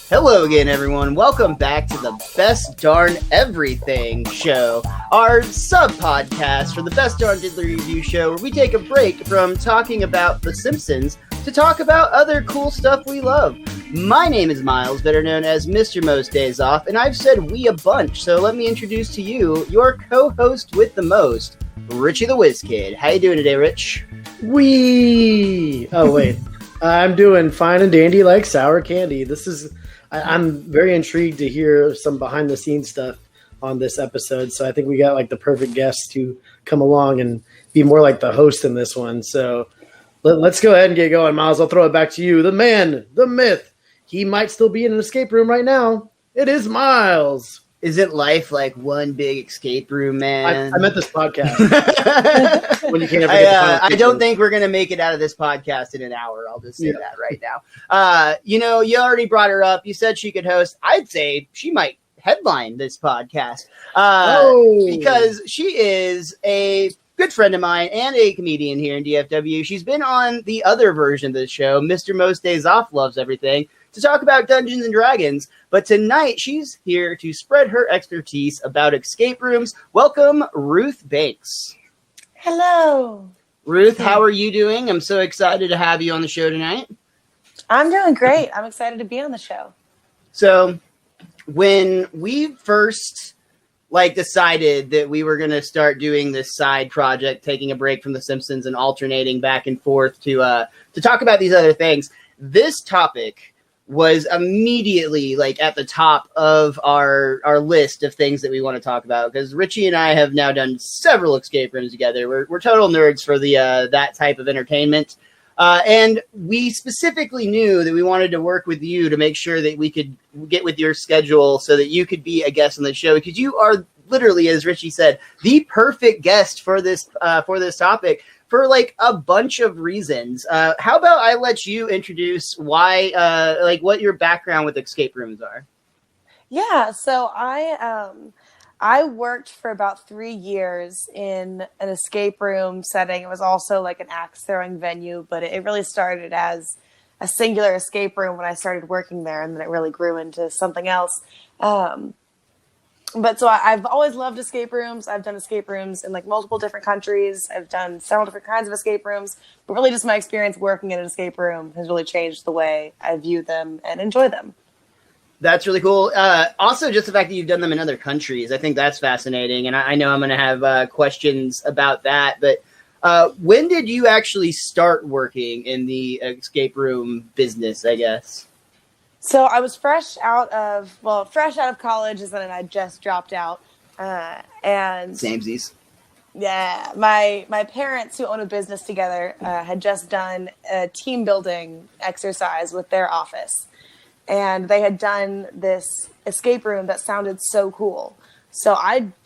Hello again, everyone. Welcome back to the Best Darn Everything show, our sub-podcast for the Best Darn Diddly Review show, where we take a break from talking about The Simpsons to talk about other cool stuff we love. My name is Miles, better known as Mr. Most Days Off, and I've said we a bunch, so let me introduce to you your co-host with the most, Richie the Whiz Kid. How you doing today, Rich? Wee! Oh, wait. I'm doing fine and dandy like sour candy. I'm very intrigued to hear some behind-the-scenes stuff on this episode, so I think we got like the perfect guest to come along and be more like the host in this one. So let's go ahead and get going. Miles, I'll throw it back to you. The man, the myth. He might still be in an escape room right now. It is Miles. Isn't life like one big escape room, man? I meant this podcast. When you can't ever I don't think we're going to make it out of this podcast in an hour. I'll just say that right now. You already brought her up. You said she could host. I'd say she might headline this podcast because she is a good friend of mine and a comedian here in DFW. She's been on the other version of the show, Mr. Most Days Off Loves Everything, to talk about Dungeons and Dragons. But tonight, she's here to spread her expertise about escape rooms. Welcome, Ruth Banks. Hello. Ruth, how are you doing? I'm so excited to have you on the show tonight. I'm doing great. I'm excited to be on the show. So when we first decided that we were going to start doing this side project, taking a break from The Simpsons and alternating back and forth to talk about these other things, this topic was immediately at the top of our list of things that we want to talk about, because Richie and I have now done several escape rooms together. We're total nerds for the that type of entertainment. And we specifically knew that we wanted to work with you to make sure that we could get with your schedule so that you could be a guest on the show, because you are literally, as Richie said, the perfect guest for this topic for a bunch of reasons. How about I let you introduce why, what your background with escape rooms are? Yeah, so I worked for about 3 years in an escape room setting. It was also like an axe throwing venue, but it really started as a singular escape room when I started working there, and then it really grew into something else. But so I've always loved escape rooms. I've done escape rooms in multiple different countries. I've done several different kinds of escape rooms, but really just my experience working in an escape room has really changed the way I view them and enjoy them. That's really cool. Also, just the fact that you've done them in other countries, I think that's fascinating. And I know I'm going to have questions about that. But when did you actually start working in the escape room business, I guess? So I was fresh out of college, and then I just dropped out. And Samesies. Yeah, my parents, who own a business together, had just done a team building exercise with their office. And they had done this escape room that sounded so cool. So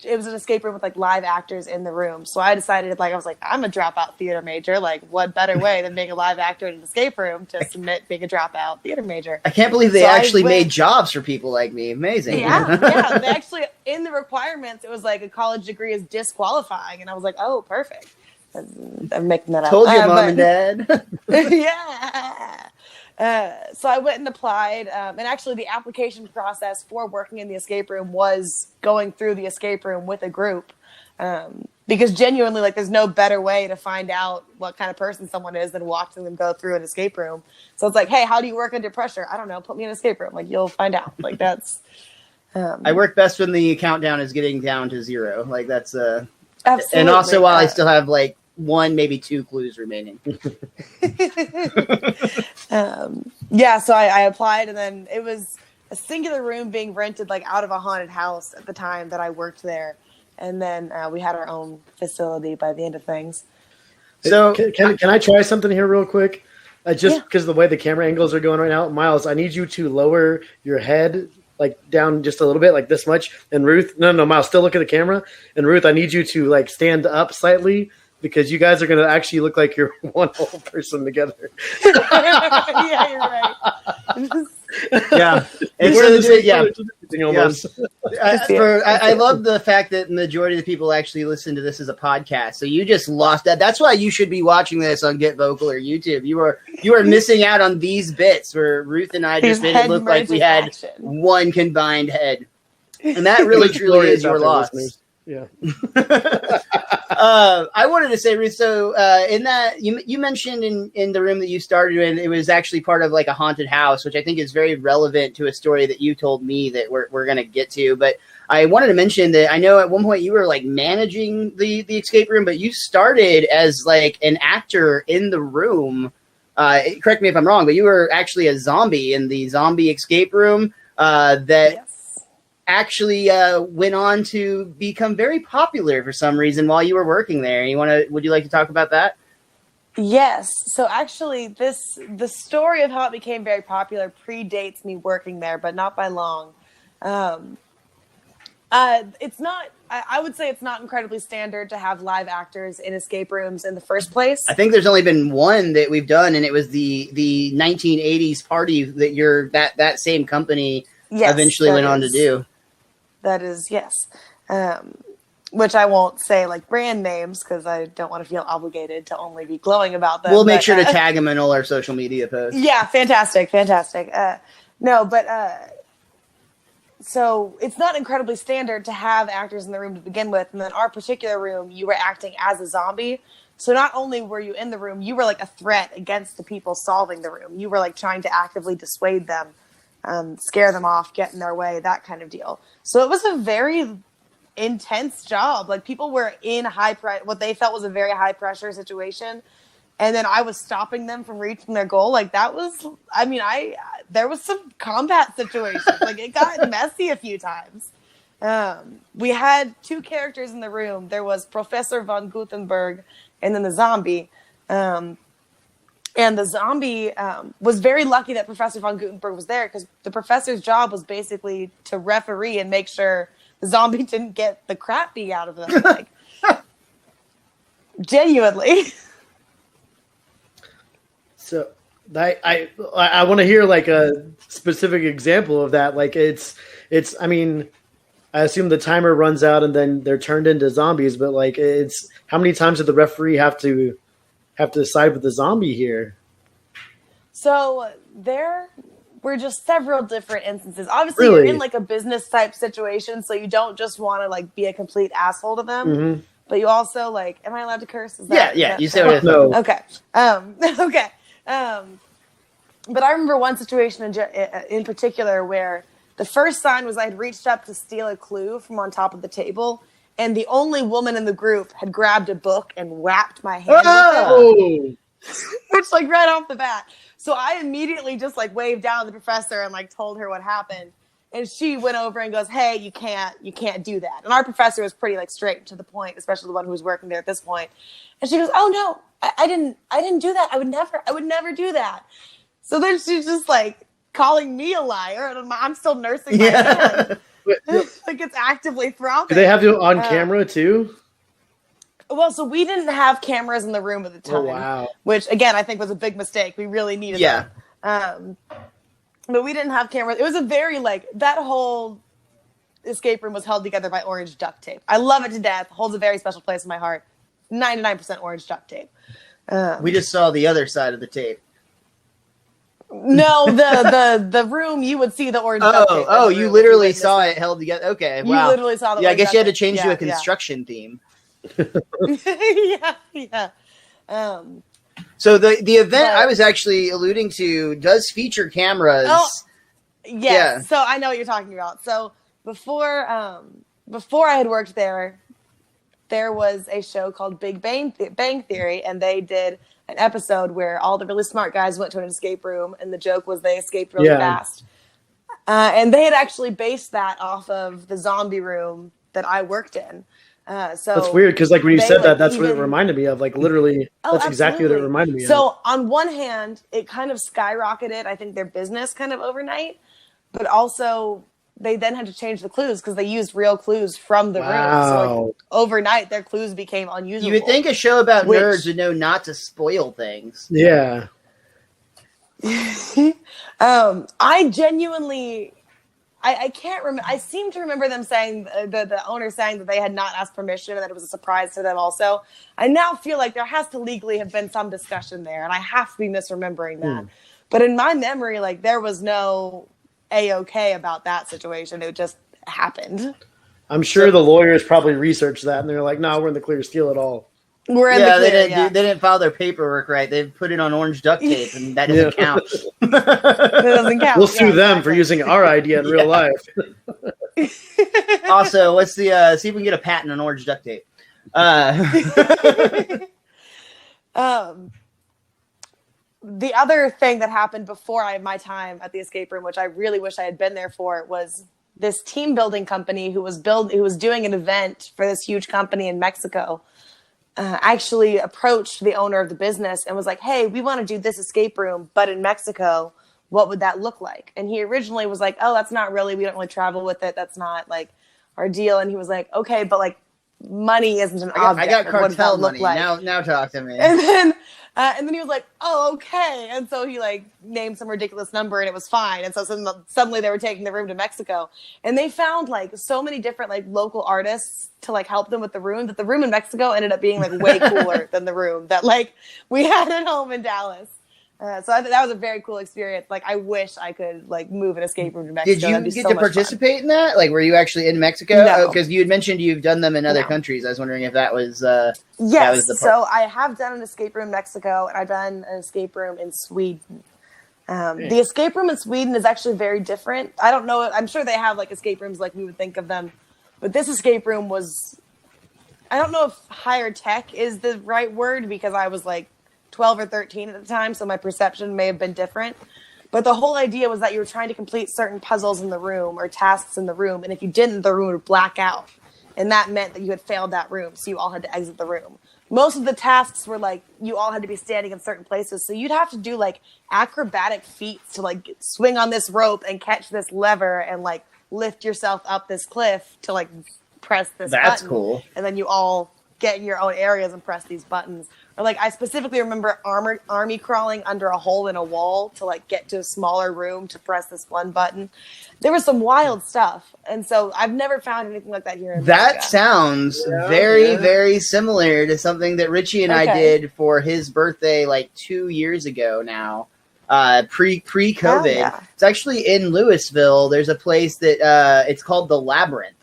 it was an escape room with live actors in the room. So I decided I'm a dropout theater major. What better way than being a live actor in an escape room to submit being a dropout theater major? I can't believe they actually made jobs for people like me. Amazing. Yeah. They actually, in the requirements, it was a college degree is disqualifying. And I was oh, perfect. I'm making that up. Told you, Mom and Dad. Yeah. So I went and applied, and actually the application process for working in the escape room was going through the escape room with a group, because genuinely, there's no better way to find out what kind of person someone is than watching them go through an escape room. So it's hey, how do you work under pressure? I don't know. Put me in an escape room. You'll find out. That's. I work best when the countdown is getting down to 0. That's absolutely. And also while I still have 1, maybe 2 clues remaining. So I applied, and then it was a singular room being rented out of a haunted house at the time that I worked there. And then we had our own facility by the end of things. So can I try something here real quick? Just because of the way the camera angles are going right now. Miles, I need you to lower your head down just a little bit, this much. And Ruth, no, Miles, still look at the camera. And Ruth, I need you to stand up slightly, because you guys are going to actually look like you're one whole person together. Yeah, you're right. Yeah. We're the same almost. I love the fact that the majority of the people actually listen to this as a podcast. So you just lost that. That's why you should be watching this on Get Vocal or YouTube. You are missing out on these bits where Ruth and I just made it look like we had one combined head, and that really truly is your loss. Yeah. I wanted to say, Ruth, so in that you mentioned in the room that you started in, it was actually part of like a haunted house, which I think is very relevant to a story that you told me that we're going to get to. But I wanted to mention that I know at one point you were like managing the escape room, but you started as like an actor in the room. Correct me if I'm wrong, but you were actually a zombie in the zombie escape room actually went on to become very popular for some reason while you were working there. Would you like to talk about that? Yes. So actually the story of how it became very popular predates me working there, but not by long. It's not, I would say it's not incredibly standard to have live actors in escape rooms in the first place. I think there's only been one that we've done, and it was the 1980s party that that same company eventually went on to do. That is, yes. Which I won't say like brand names because I don't want to feel obligated to only be glowing about them. We'll make sure to tag them in all our social media posts. Yeah, fantastic. So it's not incredibly standard to have actors in the room to begin with. And then our particular room, you were acting as a zombie. So not only were you in the room, you were like a threat against the people solving the room. You were like trying to actively dissuade them. Scare them off, get in their way, that kind of deal. So it was a very intense job. Like people were in what they felt was a very high pressure situation. And then I was stopping them from reaching their goal. Like that was, there was some combat situations. Like it got messy a few times. We had two characters in the room. There was Professor von Gutenberg and then the zombie. And the zombie was very lucky that Professor von Gutenberg was there because the professor's job was basically to referee and make sure the zombie didn't get the crap beat out of them. Like, genuinely. So I want to hear like a specific example of that. Like it's. I mean, I assume the timer runs out and then they're turned into zombies. But like, it's how many times did the referee have to side with the zombie here? So there were just several different instances. Obviously, You're in like a business type situation, so you don't just want to like be a complete asshole to them, but you also like, am I allowed to curse? Yeah. You say what it is. No. Okay. Okay. But I remember one situation in particular where the first sign was I had reached up to steal a clue from on top of the table, and the only woman in the group had grabbed a book and whapped my hand with it. Which, like, right off the bat. So I immediately just, like, waved down at the professor and, like, told her what happened. And she went over and goes, hey, you can't do that. And our professor was pretty, like, straight to the point, especially the one who was working there at this point. And she goes, oh, no, I didn't do that. I would never do that. So then she's just, like, calling me a liar. And I'm still nursing my hand. Like, it's actively throbbing. Do they have you on camera, too? Well, so we didn't have cameras in the room at the time. Oh, wow. Which, again, I think was a big mistake. We really needed them. But we didn't have cameras. It was a very, like, that whole escape room was held together by orange duct tape. I love it to death. Holds a very special place in my heart. 99% orange duct tape. We just saw the other side of the tape. No, the room, you would see the orange duct tape. Oh, you literally saw it held together. Okay, wow. You literally saw the orange I guess you had to change to a construction theme. Yeah. So the event I was actually alluding to does feature cameras. Oh, yes. Yeah. So I know what you're talking about. So before I had worked there was a show called Big Bang Theory, and they did an episode where all the really smart guys went to an escape room, and the joke was they escaped really fast. And they had actually based that off of the zombie room that I worked in. So that's weird because like when you said that, that's what it reminded me of. Like literally, that's exactly what it reminded me of. So on one hand, it kind of skyrocketed, I think, their business kind of overnight, but also they then had to change the clues because they used real clues from the room. So like, overnight, their clues became unusable. You would think a show about nerds would know not to spoil things. Yeah. I genuinely I can't remember. I seem to remember them saying, the owner saying that they had not asked permission and that it was a surprise to them also. I now feel like there has to legally have been some discussion there, and I have to be misremembering that. But in my memory, like, there was no A-OK about that situation. It just happened. I'm sure the lawyers probably researched that, and they're like, no, we're in the clear, steal it all. We're in the clear, they didn't file their paperwork right. They put it on orange duct tape, and that doesn't count. That doesn't count. We'll sue them for using our idea in real life. Also, let's see if we can get a patent on orange duct tape. The other thing that happened before my time at the escape room, which I really wish I had been there for, was this team building company who was doing an event for this huge company in Mexico. Actually approached the owner of the business and was like, hey, we want to do this escape room, but in Mexico, what would that look like? And he originally was like, oh, that's not really, we don't really travel with it. That's not like our deal. And he was like, okay, but like money isn't an object. I got cartel look money. like? Now talk to me. And then he was like, oh, okay. And so he like named some ridiculous number and it was fine. And so suddenly they were taking the room to Mexico, and they found like so many different like local artists to like help them with the room, that the room in Mexico ended up being like way cooler than the room that like we had at home in Dallas. So I thought that was a very cool experience. Like, I wish I could like move an escape room to Mexico. Did you get to participate in that? Like, were you actually in Mexico? No. Because you had mentioned you've done them in other countries. I was wondering if that was yes. That was the part. So I have done an escape room in Mexico, and I've done an escape room in Sweden. The escape room in Sweden is actually very different. I don't know. I'm sure they have like escape rooms like we would think of them, but this escape room was, I don't know if higher tech is the right word, because I was like 12 or 13 at the time, so my perception may have been different. But the whole idea was that you were trying to complete certain puzzles in the room or tasks in the room, and if you didn't, the room would black out. And that meant that you had failed that room, so you all had to exit the room. Most of the tasks were like, you all had to be standing in certain places, so you'd have to do like acrobatic feats to like swing on this rope and catch this lever and like lift yourself up this cliff to like press this button. That's cool. And then you all get in your own areas and press these buttons. Or like, I specifically remember army crawling under a hole in a wall to like get to a smaller room to press this one button. There was some wild stuff. And so I've never found anything like that here in America. That sounds very similar to something that Richie and I did for his birthday like 2 years ago now. Pre-COVID. Yeah. It's actually in Louisville. There's a place that it's called The Labyrinth.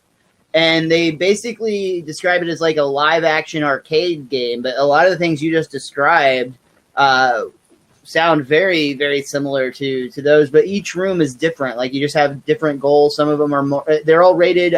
And they basically describe it as like a live action arcade game, but a lot of the things you just described sound very, very similar to those, but each room is different. Like, you just have different goals. Some of them are more, they're all rated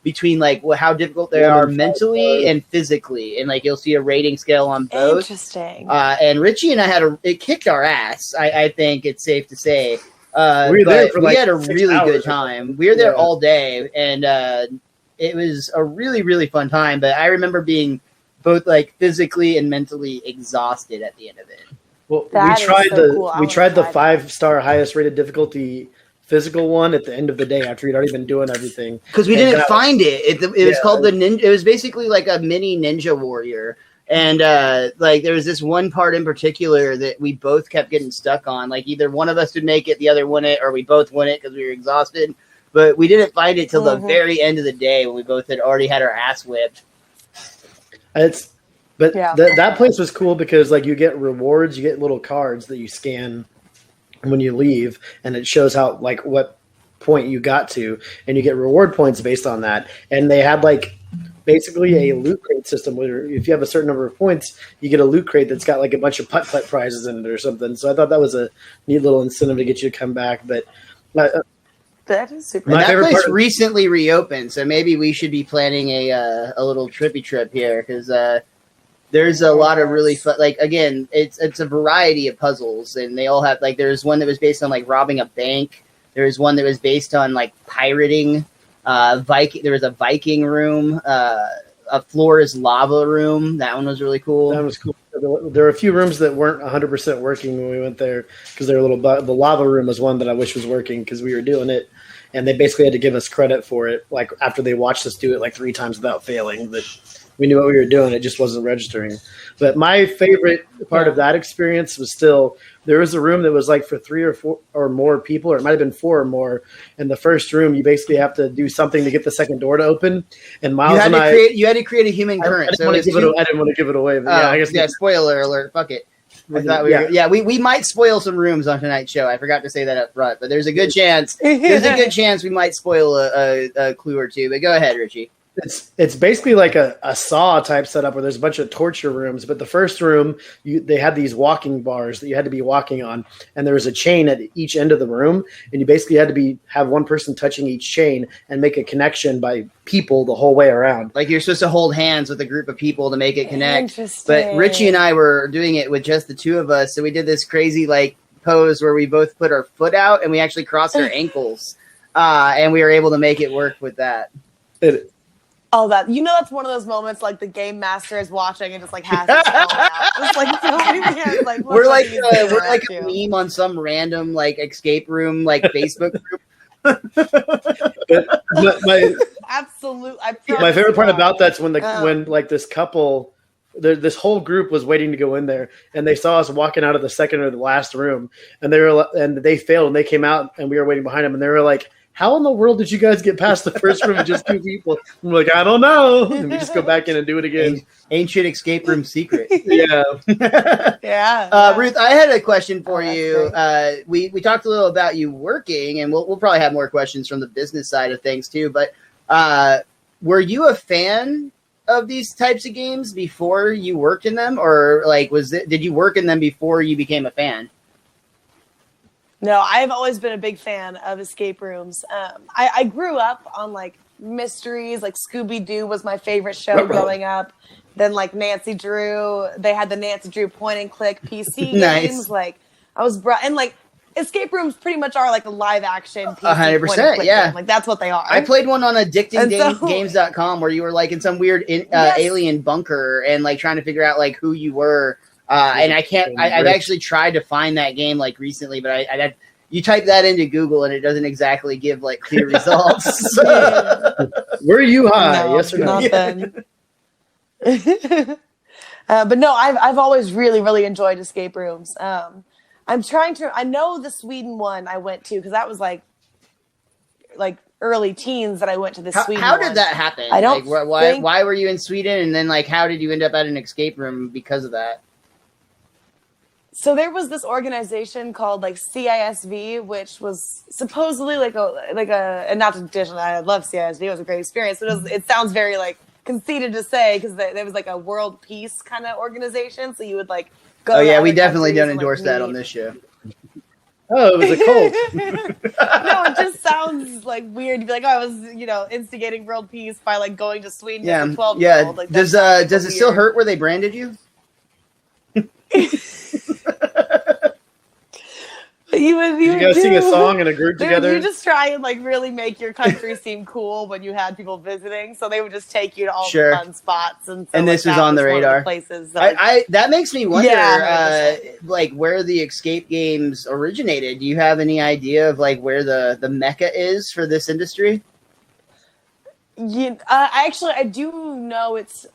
between like how difficult they are mentally and physically. And like, you'll see a rating scale on both. Interesting. And Richie and I it kicked our ass. I think it's safe to say. We were there for we like had a 6 really hours. good time. We were there all day, and it was a really, really fun time. But I remember being both like physically and mentally exhausted at the end of it. Well, That we is tried so cool. I we wanna tried the try that. 5-star highest rated difficulty physical one at the end of the day after we'd already been doing everything. Because we And didn't that- find it. It was called the Ninja. It was basically like a mini Ninja Warrior. And like, there was this one part in particular that we both kept getting stuck on. Like, either one of us would make it, the other wouldn't, or we both wouldn't because we were exhausted. But we didn't find it till the very end of the day when we both had already had our ass whipped. That place was cool because like you get rewards, you get little cards that you scan when you leave, and it shows how like what point you got to, and you get reward points based on that. And they had like basically a loot crate system where if you have a certain number of points, you get a loot crate that's got like a bunch of putt-putt prizes in it or something. So I thought that was a neat little incentive to get you to come back. But That is super. And My that favorite place part- recently reopened, so maybe we should be planning a little trippy trip here, because there's a lot of really fun. Like, again, it's a variety of puzzles, and they all have like, there's one that was based on like robbing a bank. There was one that was based on like pirating. There was a Viking room. A floor is lava room. That one was really cool. That was cool. There were a few rooms that weren't 100% working when we went there because they were the lava room was one that I wish was working because we were doing it, and they basically had to give us credit for it. Like after they watched us do it like 3 times without failing, that We knew what we were doing. It just wasn't registering. But my favorite part of that experience was still there was a room that was like for 3 or 4 or more people, or it might have been 4 or more. In the first room, you basically have to do something to get the second door to open. And Miles you had to create a human current. I didn't want to give it away. But I guess spoiler alert. Fuck it. I thought we might spoil some rooms on tonight's show. I forgot to say that up front, but there's a good chance. We might spoil a clue or two. But go ahead, Richie. It's basically like a Saw type setup where there's a bunch of torture rooms. But the first room, they had these walking bars that you had to be walking on, and there was a chain at each end of the room, and you basically had to have one person touching each chain and make a connection by people the whole way around. Like you're supposed to hold hands with a group of people to make it connect. But Richie and I were doing it with just the two of us, so we did this crazy like pose where we both put our foot out and we actually crossed our ankles, and we were able to make it work with that. That's one of those moments like the game master is watching and just like has his phone out. It's like we're like a meme on some random like escape room like Facebook group. My favorite part about that's when when like this couple, this whole group was waiting to go in there, and they saw us walking out of the second or the last room, and they failed, and they came out, and we were waiting behind them, and they were like, how in the world did you guys get past the first room with just 2 people? I'm like, I don't know. And we just go back in and do it again. Ancient escape room secret. Yeah. Ruth, I had a question for you. We talked a little about you working, and we'll probably have more questions from the business side of things too. But were you a fan of these types of games before you worked in them, or like did you work in them before you became a fan? No, I've always been a big fan of escape rooms. I grew up on like mysteries, like Scooby-Doo was my favorite show growing up. Then like Nancy Drew, they had the Nancy Drew point and click PC games. Like I was and like escape rooms pretty much are like a live action PC 100%, yeah. game. Like that's what they are. I played one on addictinggames.com where you were like in some weird alien bunker and like trying to figure out like who you were. And I've actually tried to find that game like recently, but you type that into Google and it doesn't exactly give like clear results. Were you high? No, yes or no? Then. But no, I've always really, really enjoyed escape rooms. I know the Sweden one I went to because that was like early teens that I went to the Sweden one. How did that happen? I don't why were you in Sweden, and then like how did you end up at an escape room because of that? So there was this organization called like CISV, which was supposedly like a and not to dish. I love CISV; it was a great experience. But it sounds very like conceited to say because there was like a world peace kind of organization. So you would like go. Oh yeah, we definitely don't endorse that on this show. Oh, it was a cult. No, it just sounds like weird to be like, I was, instigating world peace by like going to Sweden as a 12-year-old. Like, does it still hurt where they branded you? You guys sing a song in a group together? You just try and like really make your country seem cool when you had people visiting, so they would just take you to all the fun spots, and this was on the radar. Places that makes me wonder, like where the escape games originated. Do you have any idea of like where the mecca is for this industry? I do know it's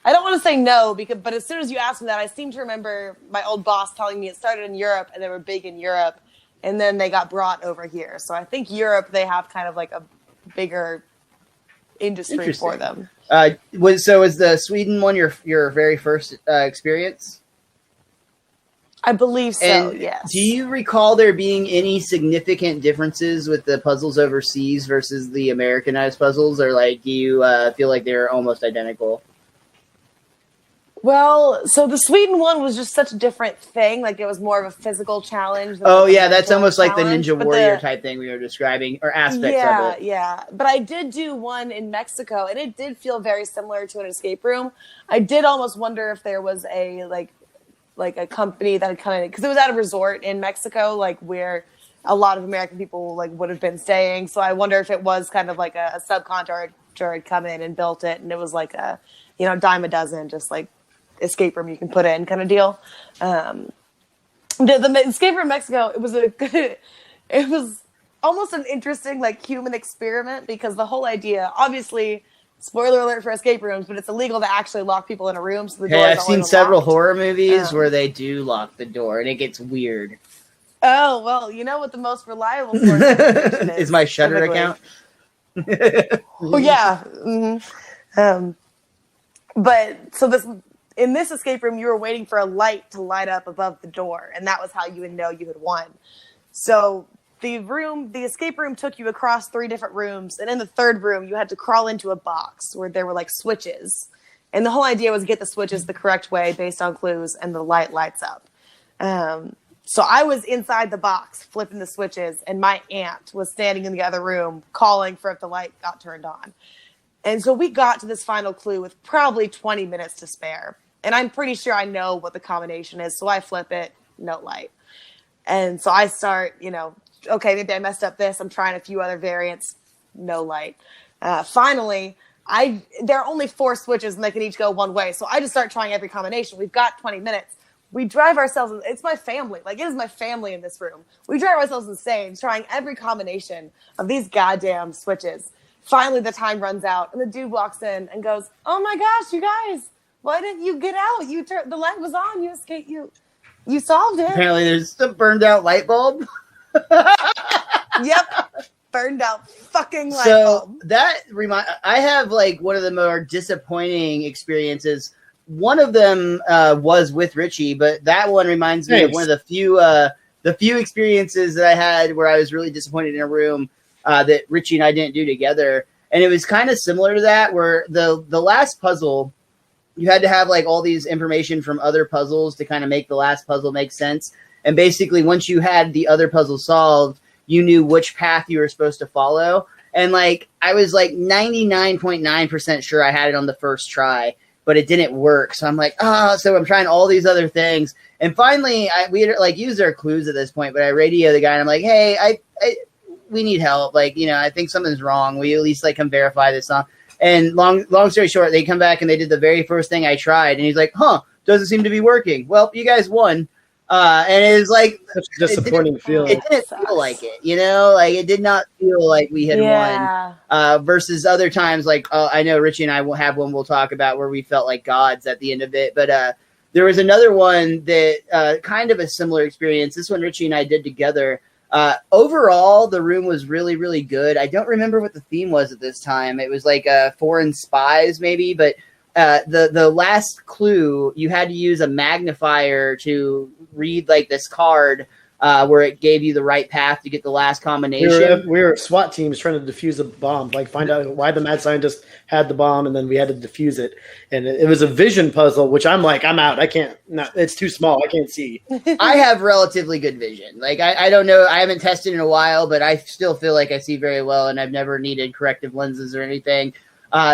I don't want to say no, but as soon as you asked me that, I seem to remember my old boss telling me it started in Europe and they were big in Europe, and then they got brought over here. So I think Europe, they have kind of like a bigger industry for them. Was the Sweden one your very first experience? I believe so, and yes. Do you recall there being any significant differences with the puzzles overseas versus the Americanized puzzles, or like do you feel like they're almost identical? Well, so the Sweden one was just such a different thing. Like it was more of a physical challenge. That's almost like the Ninja Warrior type thing we were describing, or aspects of it. Yeah. But I did do one in Mexico, and it did feel very similar to an escape room. I did almost wonder if there was a like a company that had kind of, because it was at a resort in Mexico, like where a lot of American people like would have been staying. So I wonder if it was kind of like a subcontractor had come in and built it, and it was like a dime a dozen, just like escape room you can put in kind of deal. The escape room in Mexico, it was almost an interesting like human experiment, because the whole idea, obviously Spoiler alert for escape rooms, but it's illegal to actually lock people in a room. So the Hey, doors I've seen several locked. horror movies where they do lock the door, and it gets weird. Oh, well, you know what the most reliable source of information Is my Shudder account? Oh, yeah. Mm-hmm. But so in this escape room, you were waiting for a light to light up above the door, and that was how you would know you had won. So the escape room took you across 3 different rooms, and in the 3rd room, you had to crawl into a box where there were like switches. And the whole idea was get the switches the correct way based on clues, and the light lights up. So I was inside the box flipping the switches, and my aunt was standing in the other room calling for if the light got turned on. And so we got to this final clue with probably 20 minutes to spare. And I'm pretty sure I know what the combination is. So I flip it, no light. And so I start, okay, maybe I messed up this. I'm trying a few other variants, no light. Finally, there are only 4 switches and they can each go one way. So I just start trying every combination. We've got 20 minutes. We drive ourselves, it's my family. Like, it is my family in this room. We drive ourselves insane trying every combination of these goddamn switches. Finally, the time runs out, and the dude walks in and goes, "Oh my gosh, you guys, why didn't you get out? The light was on. You escaped. You solved it." Apparently, there's a burned out light bulb. Yep, burned out fucking light So bulb. that I have like one of the more disappointing experiences. One of them was with Richie, but that one reminds me of one of the few experiences that I had where I was really disappointed in a room that Richie and I didn't do together. And it was kind of similar to that, where the last puzzle, you had to have like all these information from other puzzles to kind of make the last puzzle make sense. And basically, once you had the other puzzle solved, you knew which path you were supposed to follow. And like, I was like 99.9% sure I had it on the first try, but it didn't work. So I'm like, so I'm trying all these other things. And finally, we had like used our clues at this point, but I radio the guy and I'm like, hey, we need help. Like, I think something's wrong. Will you at least like come verify this song? And long story short, they come back and they did the very first thing I tried. And he's like, doesn't seem to be working. Well, you guys won. And it was like such a disappointing feeling. It didn't feel like it, like it did not feel like we had won. Versus other times, like I know Richie and I will have one we'll talk about where we felt like gods at the end of it. But there was another one that kind of a similar experience. This one Richie and I did together. Overall, the room was really, really good. I don't remember what the theme was at this time. It was like foreign spies, maybe. But the last clue, you had to use a magnifier to read like this card where it gave you the right path to get the last combination. We were SWAT teams trying to defuse a bomb, like find out why the mad scientist had the bomb, and then we had to defuse it. And it was a vision puzzle, which I'm like, I'm out. I can't. No, it's too small. I can't see. I have relatively good vision. Like I don't know. I haven't tested in a while, but I still feel like I see very well, and I've never needed corrective lenses or anything.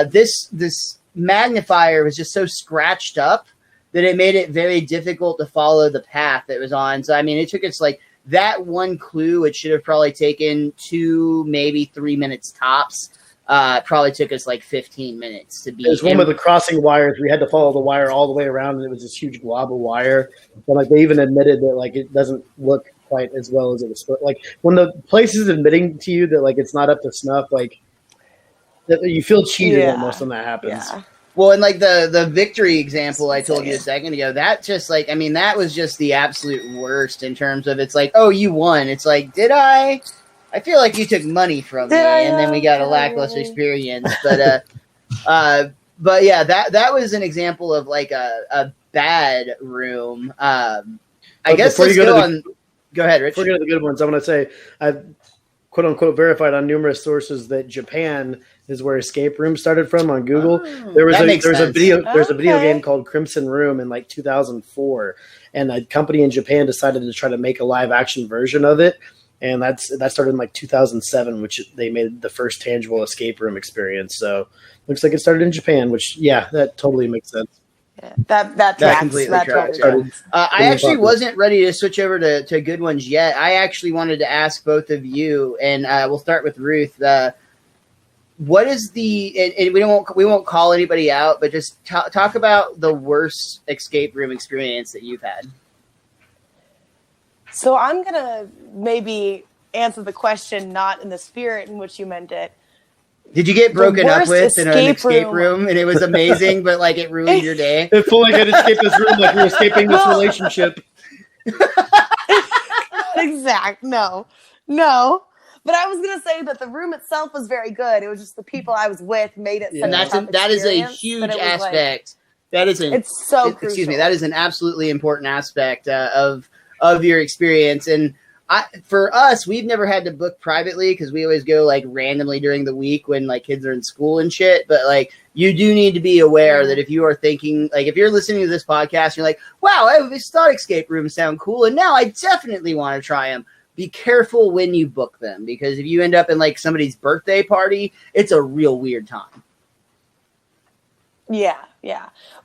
This magnifier was just so scratched up that it made it very difficult to follow the path that was on. So, I mean, it took us like that one clue. It should have probably taken 2, maybe 3 minutes tops. Probably took us like 15 minutes to beat. There's one with the crossing wires. We had to follow the wire all the way around, and it was this huge glob of wire. And like they even admitted that like it doesn't look quite as well as it was. Like when the place is admitting to you that like it's not up to snuff, like you feel cheated almost when that happens. Yeah. Well, and like the victory example I told you a second ago, that just like, I mean, that was just the absolute worst in terms of it's like, oh, you won. It's like, did I? I feel like you took money from me, and then we got a lackluster experience. But yeah, that was an example of like a bad room. I guess let's go on. Go ahead, Rich. Before we go to the good ones, I want to say I've quote unquote verified on numerous sources that Japan is where escape rooms started from on Google. There's a video game called Crimson Room in like 2004, and a company in Japan decided to try to make a live action version of it. And that started in like 2007, which they made the first tangible escape room experience. So looks like it started in Japan, which that totally makes sense. Yeah, that tracks. Completely tracks. I actually wasn't ready to switch over to good ones yet. I actually wanted to ask both of you, and we'll start with Ruth. What is and we won't call anybody out, but just talk about the worst escape room experience that you've had. So I'm going to maybe answer the question not in the spirit in which you meant it. Did you get broken up worst with in an escape room. room and it was amazing, but like it ruined your day? If only I could escape this room like you're escaping this relationship. No. But I was gonna say that the room itself was very good. It was just the people I was with made it. And that is a huge aspect. It's so crucial. Excuse me. That is an absolutely important aspect of your experience. And for us, we've never had to book privately because we always go like randomly during the week when like kids are in school and shit. But like you do need to be aware that if you are thinking, like if you're listening to this podcast, you're like, wow, I always thought escape rooms sound cool, and now I definitely want to try them. Be careful when you book them, because if you end up in like somebody's birthday party, it's a real weird time. Yeah.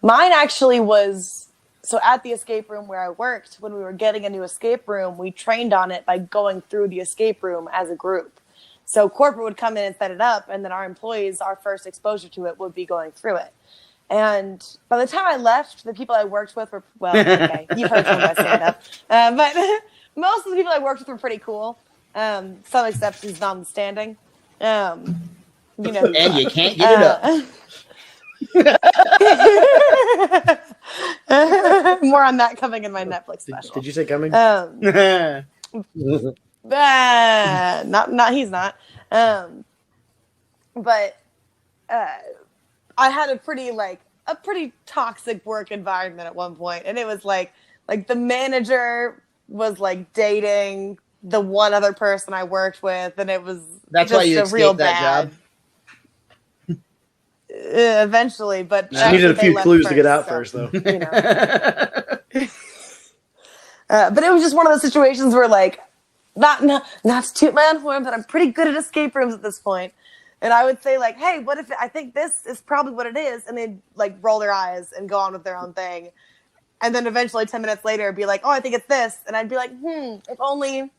Mine actually was, so at the escape room where I worked, when we were getting a new escape room, we trained on it by going through the escape room as a group. So corporate would come in and set it up, and then our employees, our first exposure to it would be going through it. And by the time I left, the people I worked with were, well, okay, you've heard some of my stand-up. But most of the people I worked with were pretty cool. Some exceptions notwithstanding. And you can't get it up. More on that coming in my Netflix special. Did you say coming? Not he's not. But I had a pretty toxic work environment at one point, and it was like the manager was like dating the one other person I worked with, and it was that's just why you a real escaped that bad job. Eventually, but she needed a few clues to get out so, first, though. You know. But it was just one of those situations where, like, not to toot my own horn, but I'm pretty good at escape rooms at this point. And I would say, like, hey, what if I think this is probably what it is? And they'd, like, roll their eyes and go on with their own thing. And then eventually 10 minutes later, be like, oh, I think it's this. And I'd be like, if only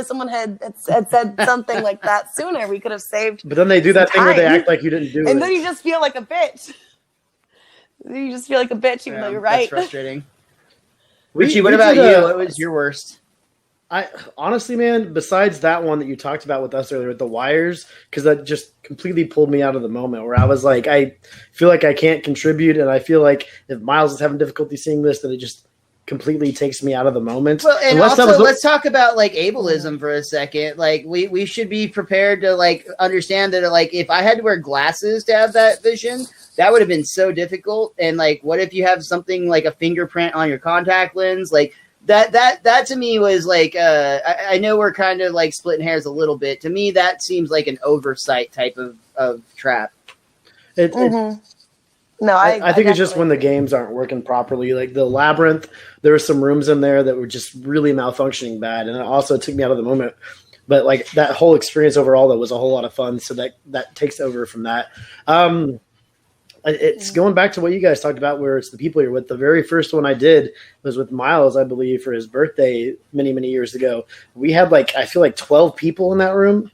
someone had said something like that sooner, we could have saved. But then they do that thing time. where they act like you didn't do it. And then you just feel like a bitch. Even though you're right. That's frustrating. Richie, what about you? What was your worst? I honestly, man, besides that one that you talked about with us earlier with the wires, because that just completely pulled me out of the moment where I was like, I feel like I can't contribute, and I feel like if Miles is having difficulty seeing this, then it just completely takes me out of the moment. Well, and let's talk about like ableism for a second. Like we should be prepared to like understand that like if I had to wear glasses to have that vision, that would have been so difficult. And like, what if you have something like a fingerprint on your contact lens? Like that to me was like, I know we're kind of like splitting hairs a little bit. To me, that seems like an oversight type of trap. No, I think it's just when the games aren't working properly. Like the Labyrinth, there were some rooms in there that were just really malfunctioning bad, and it also took me out of the moment. But like that whole experience overall, that was a whole lot of fun. So that takes over from that. It's going back to what you guys talked about, where it's the people you're with. The very first one I did was with Miles, I believe, for his birthday many, many years ago. We had I feel like 12 people in that room.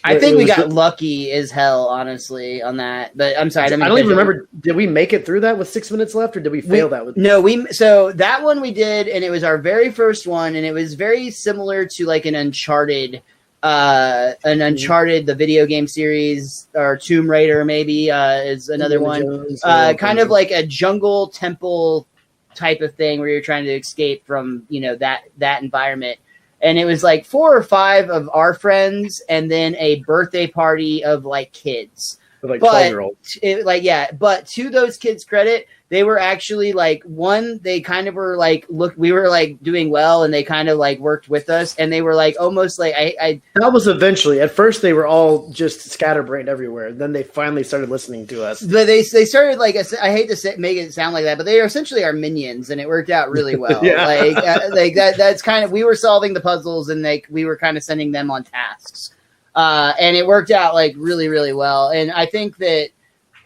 I think we got lucky as hell, honestly, on that. But I'm sorry. I don't even remember. Did we make it through that with 6 minutes left, or did we fail that? So that one we did, and it was our very first one, and it was very similar to like an Uncharted, the video game series, or Tomb Raider maybe is another one. Jones, kind of like a jungle temple type of thing where you're trying to escape from that environment. And it was like 4 or 5 of our friends, and then a birthday party of like kids, like 12-year-olds. But to those kids' credit, they were actually like they kind of were like, look, we were like doing well, and they kind of like worked with us, and they were like almost like that was eventually. At first, they were all just scatterbrained everywhere. Then they finally started listening to us. But they started like, I hate to make it sound like that, but they are essentially our minions, and it worked out really well. Yeah. That's kind of, we were solving the puzzles, and we were kind of sending them on tasks, and it worked out like really, really well. And I think that.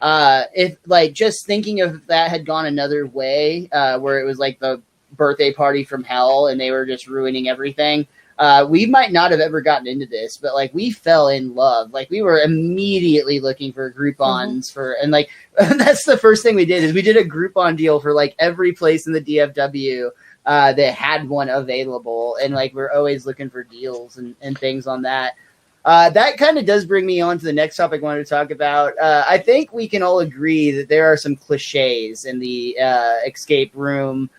If like just thinking of that had gone another way, where it was like the birthday party from hell and they were just ruining everything, we might not have ever gotten into this, but like we fell in love. Like we were immediately looking for Groupons and like that's the first thing we did is we did a Groupon deal for like every place in the DFW that had one available, and like we're always looking for deals and things on that. That kind of does bring me on to the next topic I wanted to talk about. I think we can all agree that there are some cliches in the escape room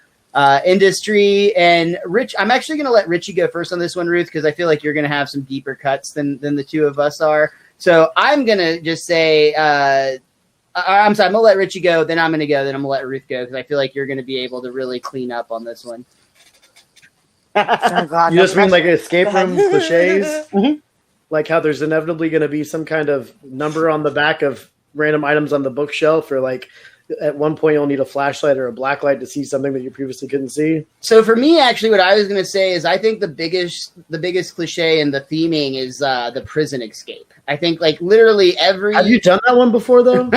industry. And Rich, I'm actually going to let Richie go first on this one, Ruth, because I feel like you're going to have some deeper cuts than the two of us are. So I'm going to just say, I'm sorry, I'm going to let Richie go, then I'm going to go, then I'm going to let Ruth go, because I feel like you're going to be able to really clean up on this one. Oh, God, You just mean like escape room cliches? Mhm. Like how there's inevitably going to be some kind of number on the back of random items on the bookshelf, or like at one point you'll need a flashlight or a black light to see something that you previously couldn't see. So for me, actually, what I was going to say is I think the biggest cliche in the theming is the prison escape. I think like literally every. Have you done that one before though?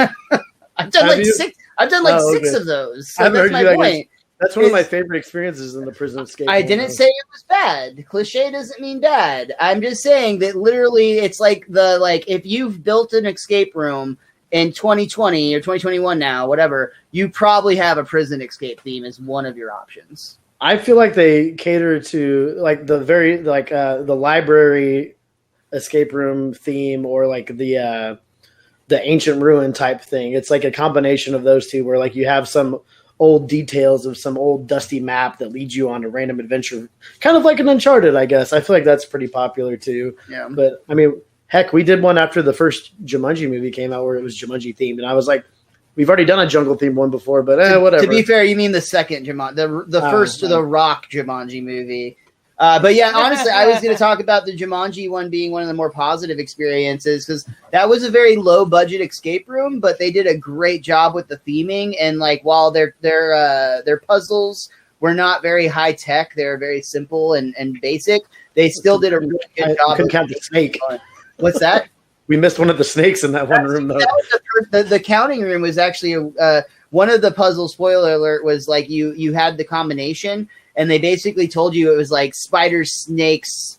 I've done Have like you? six. I've done like six Okay. of those. I So haven't that's heard my you, I guess. point. That's one of my Is- favorite experiences in the prison escape. I room, didn't though. say it was bad. Cliche doesn't mean bad. I'm just saying that literally it's like if you've built an escape room in 2020 or 2021 now, whatever, you probably have a prison escape theme as one of your options. I feel like they cater to like the library escape room theme, or like the ancient ruin type thing. It's like a combination of those two, where like you have some old details of some old dusty map that leads you on a random adventure, kind of like an Uncharted, I guess. I feel like that's pretty popular too. Yeah. But I mean, heck, we did one after the first Jumanji movie came out where it was Jumanji themed, and I was like, we've already done a jungle themed one before, but whatever. To be fair, you mean the second Jumanji, the first right. The Rock Jumanji movie. But yeah, honestly, I was going to talk about the Jumanji one being one of the more positive experiences, because that was a very low budget escape room, but they did a great job with the theming. And like, while their puzzles were not very high tech, they were very simple and basic. They still did a really good job. Couldn't count the snake. What's that? We missed one of the snakes in that one room, though. That was the counting room was actually one of the puzzles. Spoiler alert, was like you had the combination, and they basically told you it was like spiders, snakes,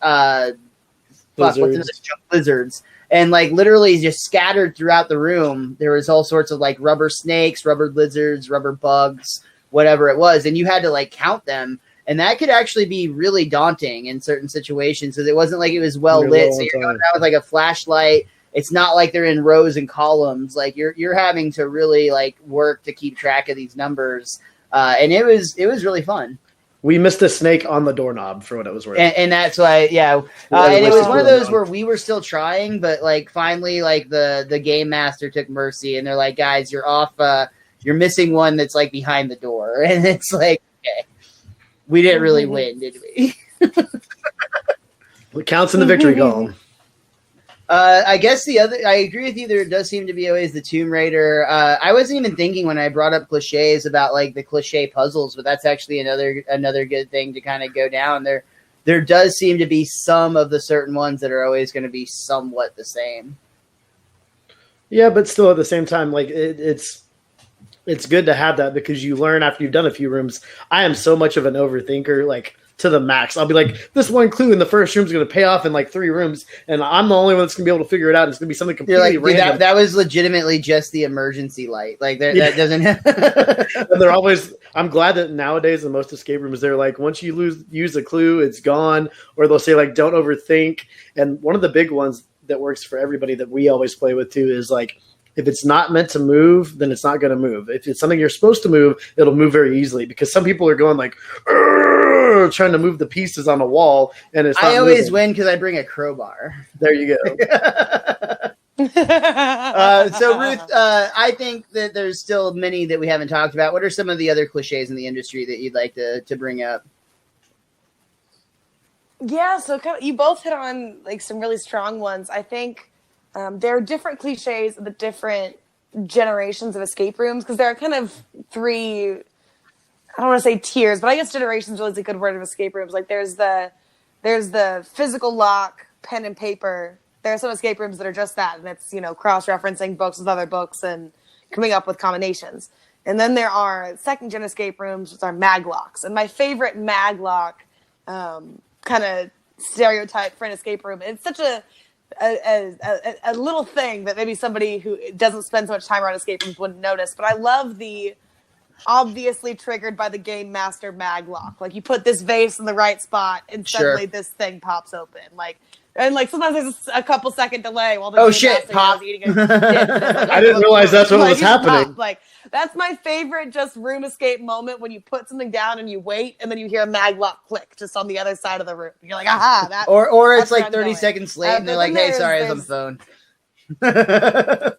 lizards, and like literally just scattered throughout the room. There was all sorts of like rubber snakes, rubber lizards, rubber bugs, whatever it was, and you had to like count them. And that could actually be really daunting in certain situations, because it wasn't like it was well lit. So you're going out with like a flashlight. It's not like they're in rows and columns. Like you're having to really like work to keep track of these numbers. And it was really fun. We missed a snake on the doorknob for what it was worth. And that's why, yeah. And it was one of those where we were still trying, but like finally, like the game master took mercy, and they're like, guys, you're off. You're missing one that's like behind the door. And it's like, okay, we didn't really win, did we? It counts in the victory column. I guess I agree with you. There does seem to be always the Tomb Raider. I wasn't even thinking when I brought up cliches about like the cliche puzzles, but that's actually another good thing to kind of go down there. There does seem to be some of the certain ones that are always going to be somewhat the same. Yeah, but still at the same time, like it's good to have that, because you learn after you've done a few rooms. I am so much of an overthinker, like to the max. I'll be like, this one clue in the first room is going to pay off in like 3 rooms, and I'm the only one that's going to be able to figure it out. And it's going to be something completely random. That was legitimately just the emergency light. Like that doesn't. And they're always. I'm glad that nowadays in most escape rooms, they're like, once you use a clue, it's gone. Or they'll say like, don't overthink. And one of the big ones that works for everybody that we always play with too is like, if it's not meant to move, then it's not going to move. If it's something you're supposed to move, it'll move very easily, because some people are going like trying to move the pieces on a wall, and it's not I always moving. win because I bring a crowbar. There you go. So Ruth, I think that there's still many that we haven't talked about. What are some of the other cliches in the industry that you'd like to bring up? Yeah, so you both hit on like some really strong ones. I think there are different cliches of the different generations of escape rooms, because there are kind of 3, I don't want to say tiers, but I guess generations really is a good word of escape rooms. Like there's the physical lock, pen and paper. There are some escape rooms that are just that, and it's, cross-referencing books with other books and coming up with combinations. And then there are second-gen escape rooms, which are maglocks. And my favorite maglock kind of stereotype for an escape room, it's such a little thing that maybe somebody who doesn't spend so much time around escape rooms wouldn't notice. But I love the obviously triggered by the game master mag lock. Like you put this vase in the right spot and suddenly this thing pops open. And sometimes there's a couple second delay while the game master pop. is eating a I didn't realize that's what was happening. Like that's my favorite just room escape moment, when you put something down and you wait and then you hear a mag lock click just on the other side of the room. You're like, aha, that or it's like 30 seconds late and they're like, hey, sorry, I was on the phone.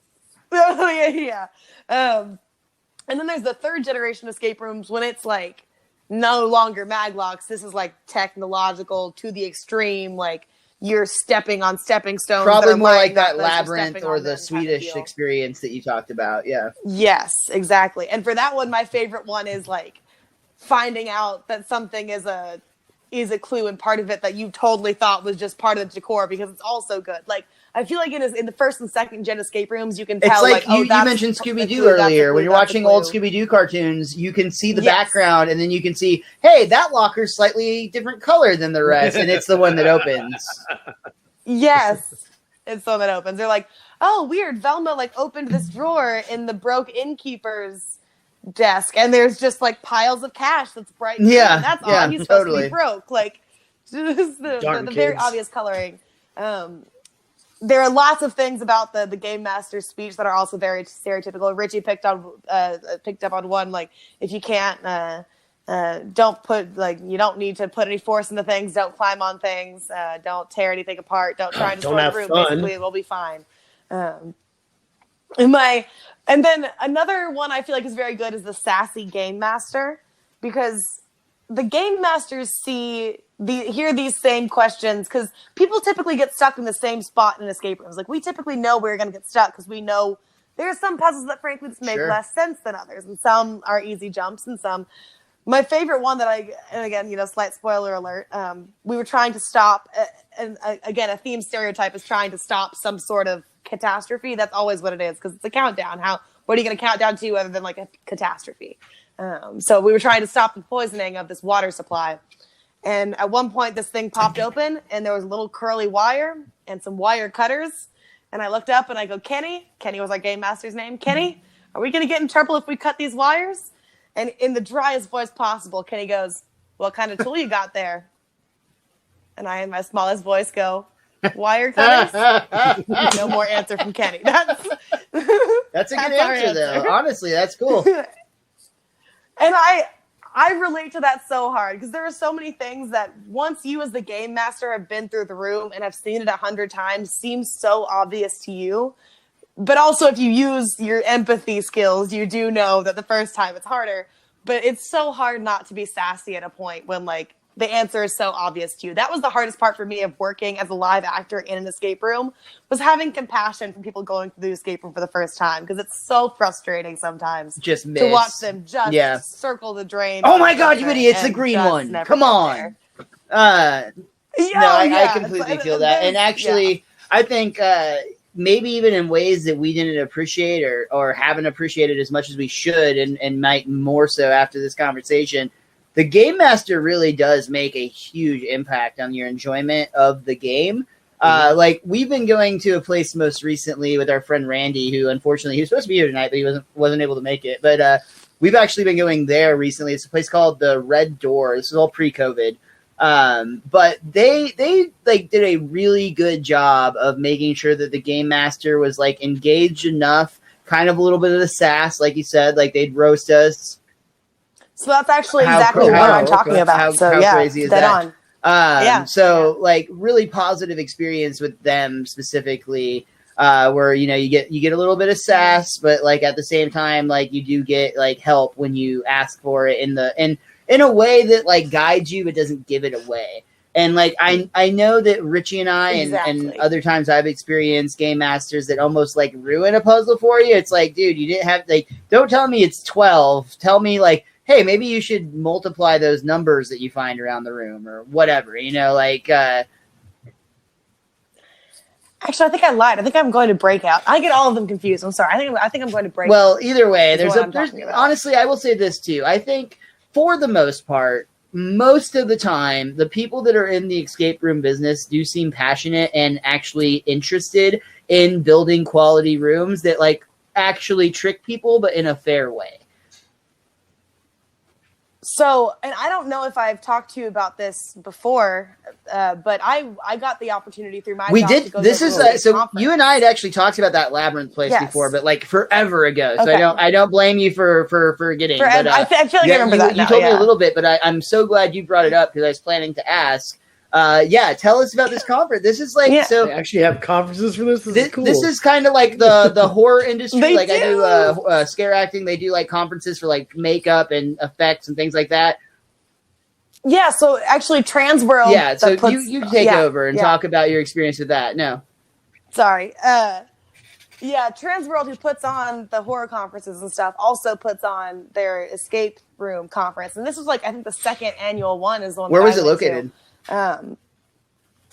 yeah. And then there's the third generation escape rooms when it's like no longer mag locks. This is like technological to the extreme. Like you're stepping on stepping stones. Probably more like that Labyrinth or the Swedish experience that you talked about. Yeah. Yes, exactly. And for that one, my favorite one is like finding out that something is a clue and part of it that you totally thought was just part of the decor, because it's all so good. Like I feel like in the first and second gen escape rooms, you can tell. It's like you mentioned Scooby-Doo earlier. When you're watching old Scooby-Doo cartoons, you can see the background, and then you can see, hey, that locker's slightly different color than the rest, and it's the one that opens. Yes, it's the one that opens. They're like, oh, weird. Velma like opened this drawer in the broke innkeeper's desk, and there's just like piles of cash that's bright. Yeah, that's all. He's supposed to be broke. Like just the very obvious coloring. There are lots of things about the game master's speech that are also very stereotypical. Richie picked up on one, like if you can't, don't put you don't need to put any force into things. Don't climb on things. Don't tear anything apart. Don't try and destroy the room. Basically, we'll be fine. And then another one I feel like is very good is the sassy game master, because the game masters hear these same questions, because people typically get stuck in the same spot in escape rooms. Like we typically know we're going to get stuck because we know there are some puzzles that frankly just make less sense than others, and some are easy jumps, and some. My favorite one and again, slight spoiler alert. We were trying to stop, and again, a theme stereotype is trying to stop some sort of catastrophe. That's always what it is, because it's a countdown. What are you going to count down to other than like a catastrophe? So we were trying to stop the poisoning of this water supply. And at one point, this thing popped open, and there was a little curly wire and some wire cutters. And I looked up, and I go, Kenny was our game master's name. Kenny, are we going to get in trouble if we cut these wires? And in the driest voice possible, Kenny goes, what kind of tool you got there? And I, in my smallest voice, go, wire cutters? No more answer from Kenny. That's a good answer, though. Honestly, that's cool. And I relate to that so hard, because there are so many things that once you as the game master have been through the room and have seen it 100 times seems so obvious to you. But also if you use your empathy skills, you do know that the first time it's harder. But it's so hard not to be sassy at a point when like the answer is so obvious to you. That was the hardest part for me of working as a live actor in an escape room, was having compassion for people going through the escape room for the first time, because it's so frustrating sometimes to watch them just circle the drain. Oh my god, you idiot! It's the green one. Come on. I completely feel that. And actually, I think maybe even in ways that we didn't appreciate or haven't appreciated as much as we should, and might more so after this conversation, the game master really does make a huge impact on your enjoyment of the game. Like we've been going to a place most recently with our friend Randy, who unfortunately he was supposed to be here tonight, but he wasn't able to make it. But we've actually been going there recently. It's a place called the Red Door. This is all pre-COVID. But they like did a really good job of making sure that the game master was like engaged enough, kind of a little bit of the sass, like you said, like they'd roast us. So that's actually exactly what I'm talking about. How crazy is that? Like really positive experience with them specifically, where you get a little bit of sass, but like at the same time, like you do get like help when you ask for it in a way that like guides you but doesn't give it away. And like I know that Richie and I and other times I've experienced game masters that almost like ruin a puzzle for you. It's like, dude, you didn't have don't tell me it's 12. Tell me like, hey, maybe you should multiply those numbers that you find around the room or whatever, Actually, I think I lied. I think I'm going to Breakout. I get all of them confused. I'm sorry. I think I'm going to Breakout. Well, either way, there's honestly, I will say this too. I think for the most part, most of the time, the people that are in the escape room business do seem passionate and actually interested in building quality rooms that like actually trick people, but in a fair way. So, and I don't know if I've talked to you about this before, but I got the opportunity through my We job did. to go This to is a so conference. you and I had actually talked about that Labyrinth place Yes. before, but like forever ago. So Okay. I don't blame you for forgetting. Forever. But, I feel like I remember that You now, told me yeah. a little bit, but I'm so glad you brought it up because I was planning to ask. Yeah, tell us about this conference. This is like Yeah. so. They actually have conferences for this. This is cool. This is kind of like the horror industry. They like I do. do scare acting. They do like conferences for like makeup and effects and things like that. Yeah, so actually Transworld. Yeah, so you take over and talk about your experience with that. No. Sorry. Yeah, Transworld, who puts on the horror conferences and stuff, also puts on their escape room conference. And this was like, I think the second annual one is the one. Where that was I it went located? To.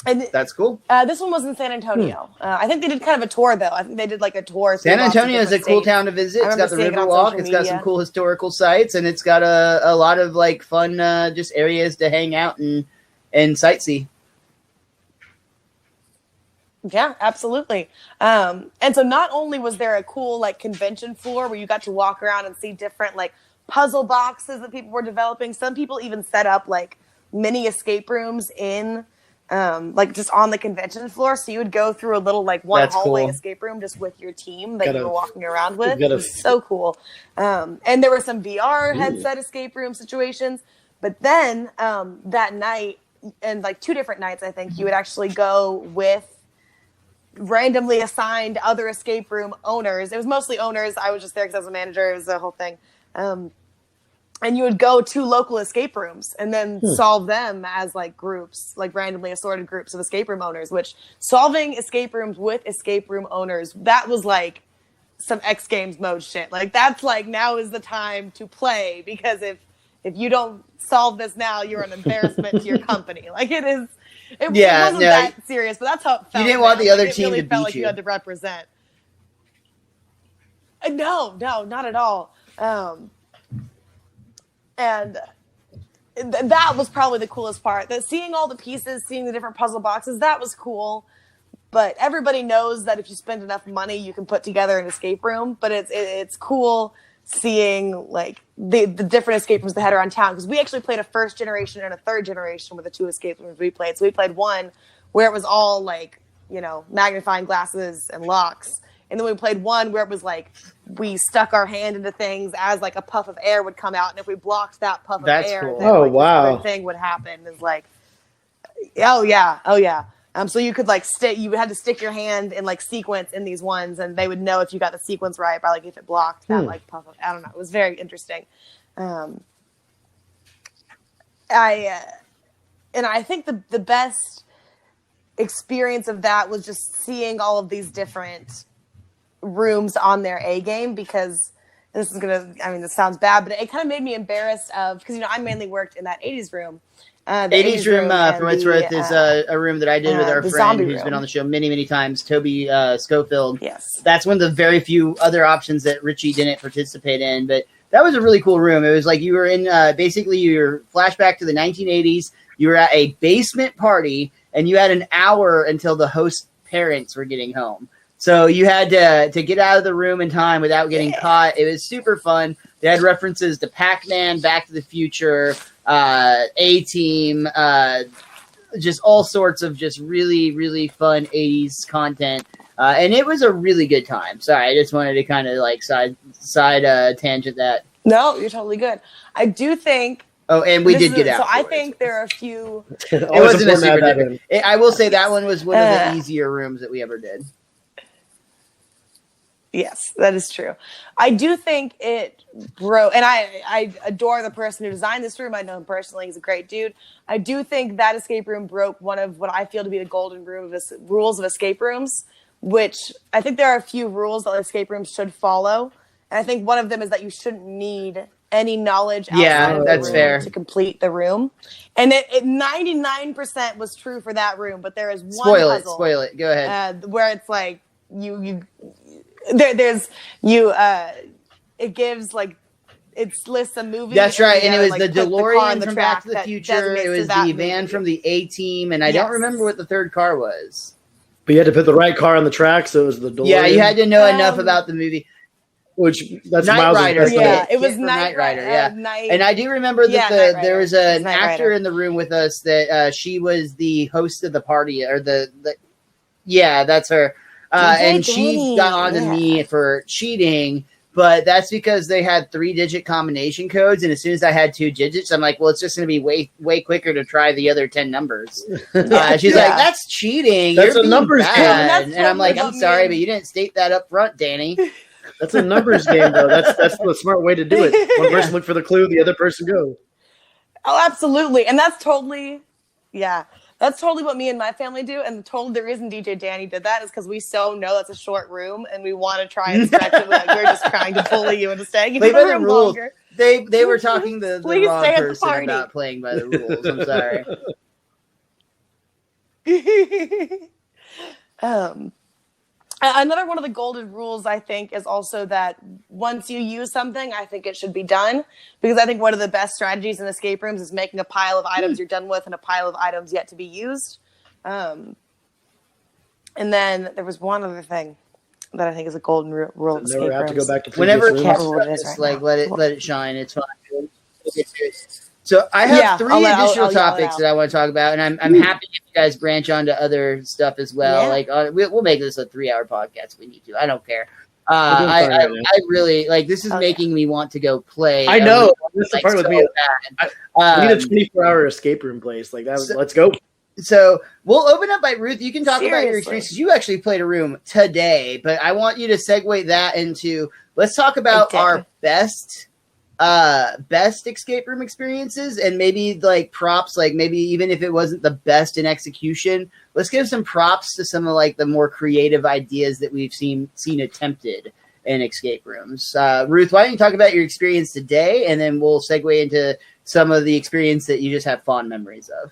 And That's cool. this one was in San Antonio. I think they did kind of a tour, though. I think they did like a tour. San Antonio is a cool town to visit. It's got the Riverwalk. It's got some cool historical sites, and it's got a lot of like fun just areas to hang out and sightsee. Yeah, absolutely. And so not only was there a cool like convention floor where you got to walk around and see different like puzzle boxes that people were developing. Some people even set up like mini escape rooms in like just on the convention floor. So you would go through a little like one That's hallway cool. escape room just with your team that you were walking around with. It was gotta- so cool. And there were some VR headset escape room situations. But then that night, and like 2 different nights, I think, you would actually go with randomly assigned other escape room owners. It was mostly owners. I was just there because I was a manager. It was the whole thing. And you would go to local escape rooms and then solve them as like groups, like randomly assorted groups of escape room owners, which solving escape rooms with escape room owners, that was like some X Games mode shit. Like that's like, now is the time to play, because if you don't solve this now, you're an embarrassment to your company. Like it is, it wasn't that serious, but that's how it felt. You didn't want the other it team really to felt beat like you. you had to represent. No, not at all. And that was probably the coolest part. That seeing all the pieces, seeing the different puzzle boxes, that was cool. But everybody knows that if you spend enough money, you can put together an escape room. But it's cool seeing like the different escape rooms they had around town, because we actually played a 1st generation and a 3rd generation with the 2 escape rooms we played. So we played one where it was all like, you know, magnifying glasses and locks. And then we played one where it was like we stuck our hand into things as like a puff of air would come out, and if we blocked that puff of air, cool. then like, this other thing would happen. It's like, oh yeah. So you could like you had to stick your hand in like sequence in these ones, and they would know if you got the sequence right by like if it blocked that like puff of. I don't know. It was very interesting. I think the best experience of that was just seeing all of these different rooms on their A game, because this sounds bad, but it kind of made me embarrassed because, you know, I mainly worked in that 80s room. The 80s room, for what it's worth, is a room that I did with our friend who's been on the show many, many times, Toby Schofield. Yes. That's one of the very few other options that Richie didn't participate in, but that was a really cool room. It was like you were in, basically your flashback to the 1980s. You were at a basement party, and you had an hour until the host parents were getting home. So you had to get out of the room in time without getting caught. It was super fun. They had references to Pac-Man, Back to the Future, A-Team, just all sorts of just really, really fun 80s content. And it was a really good time. Sorry, I just wanted to kind of like side tangent that. No, you're totally good. I do think. Oh, and we did get out. So I think there are a few. It wasn't a super different. I will say that one was one of the easier rooms that we ever did. Yes, that is true. I do think it broke, and I adore the person who designed this room. I know him personally; he's a great dude. I do think that escape room broke one of what I feel to be the golden rules of escape rooms, which I think there are a few rules that escape rooms should follow, and I think one of them is that you shouldn't need any knowledge outside of the room fair. to complete the room. And it 99% was true for that room, but there is one puzzle. Spoil it. Go ahead. Where it's like it gives like it lists a movie. That's right, and it was like, the DeLorean from Back to the that Future. It was the van from the A-Team, and I don't remember what the third car was. But you had to put the right car on the track, so it was the DeLorean. Yeah, you had to know enough about the movie. which that's Knight Miles' Rider. best Yeah, knight. it was Kit from Knight Rider. Rider, Yeah, Knight- and I do remember that Yeah, Knight Rider. there was It's an Knight actor Rider. in the room with us that she was the host of the party, or the yeah, that's her. And she Danny, got on to me for cheating, but that's because they had 3-digit combination codes, and as soon as I had 2 digits, I'm like, well, it's just going to be way quicker to try the other 10 numbers. She's like, that's cheating. That's You're a being numbers game. bad. And that's And I'm like, totally I'm what sorry, me but you didn't state that up front, Danny. That's a numbers game, though. That's the smart way to do it. One person look for the clue, the other person go. Oh, absolutely. And that's totally what me and my family do. And totally the reason DJ Danny did that is because we so know that's a short room and we want to try and stretch it. Like, we're just trying to bully you into staying in Play the by the room rules. longer. They were talking the Please wrong stay at the person party. about playing by the rules. I'm sorry. Another one of the golden rules, I think, is also that once you use something, I think it should be done. Because I think one of the best strategies in escape rooms is making a pile of items you're done with and a pile of items yet to be used. And then there was one other thing that I think is a golden rule of escape Never have to go rooms. back to Whenever previous it Can't rooms. remember what it is just right like now. let it shine. It's fine. So I have Yeah, 3 I'll additional yell it topics out. that I want to talk about, and I'm happy if you guys branch onto other stuff as well. Yeah. Like we'll make this a 3-hour podcast if we need to. I don't care. We're doing fine right now. I really like this is Okay. making me want to go play. I know. That's the Like, part with so me. bad. We need a 24-hour escape room place. Like that. Let's go. So we'll open up by Ruth. You can talk about your Seriously. experience 'cause you actually played a room today, but I want you to segue that into let's talk about did. our best escape room experiences and maybe like props, like maybe even if it wasn't the best in execution, let's give some props to some of like the more creative ideas that we've seen attempted in escape rooms. Ruth, why don't you talk about your experience today, and then we'll segue into some of the experience that you just have fond memories of.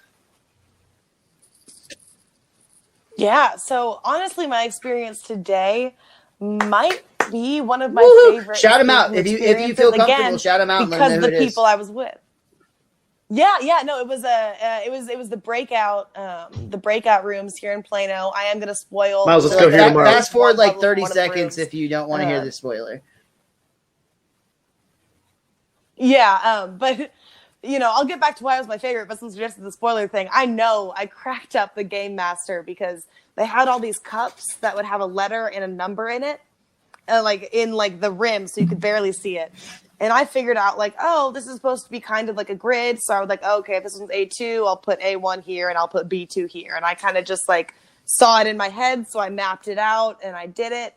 Yeah, so honestly, my experience today might be one of my Woohoo! favorite. Shout 'em out. escape room If you feel experiences. comfortable, Again, shout 'em out and let 'em because know the who it is. people I was with. Yeah, no, it was the breakout rooms here in Plano. I am gonna spoil. Miles, let's So go like, here tomorrow. fast forward like One 30 of the seconds rooms. if you don't want to hear the spoiler. Yeah, but I'll get back to why it was my favorite. But since we just did the spoiler thing, I know I cracked up the game master because they had all these cups that would have a letter and a number in it, like in like the rim, so you could barely see it. And I figured out like, oh, this is supposed to be kind of like a grid. So I was like, oh, okay, if this one's A2, I'll put A1 here and I'll put B2 here. And I kind of just like saw it in my head, so I mapped it out and I did it.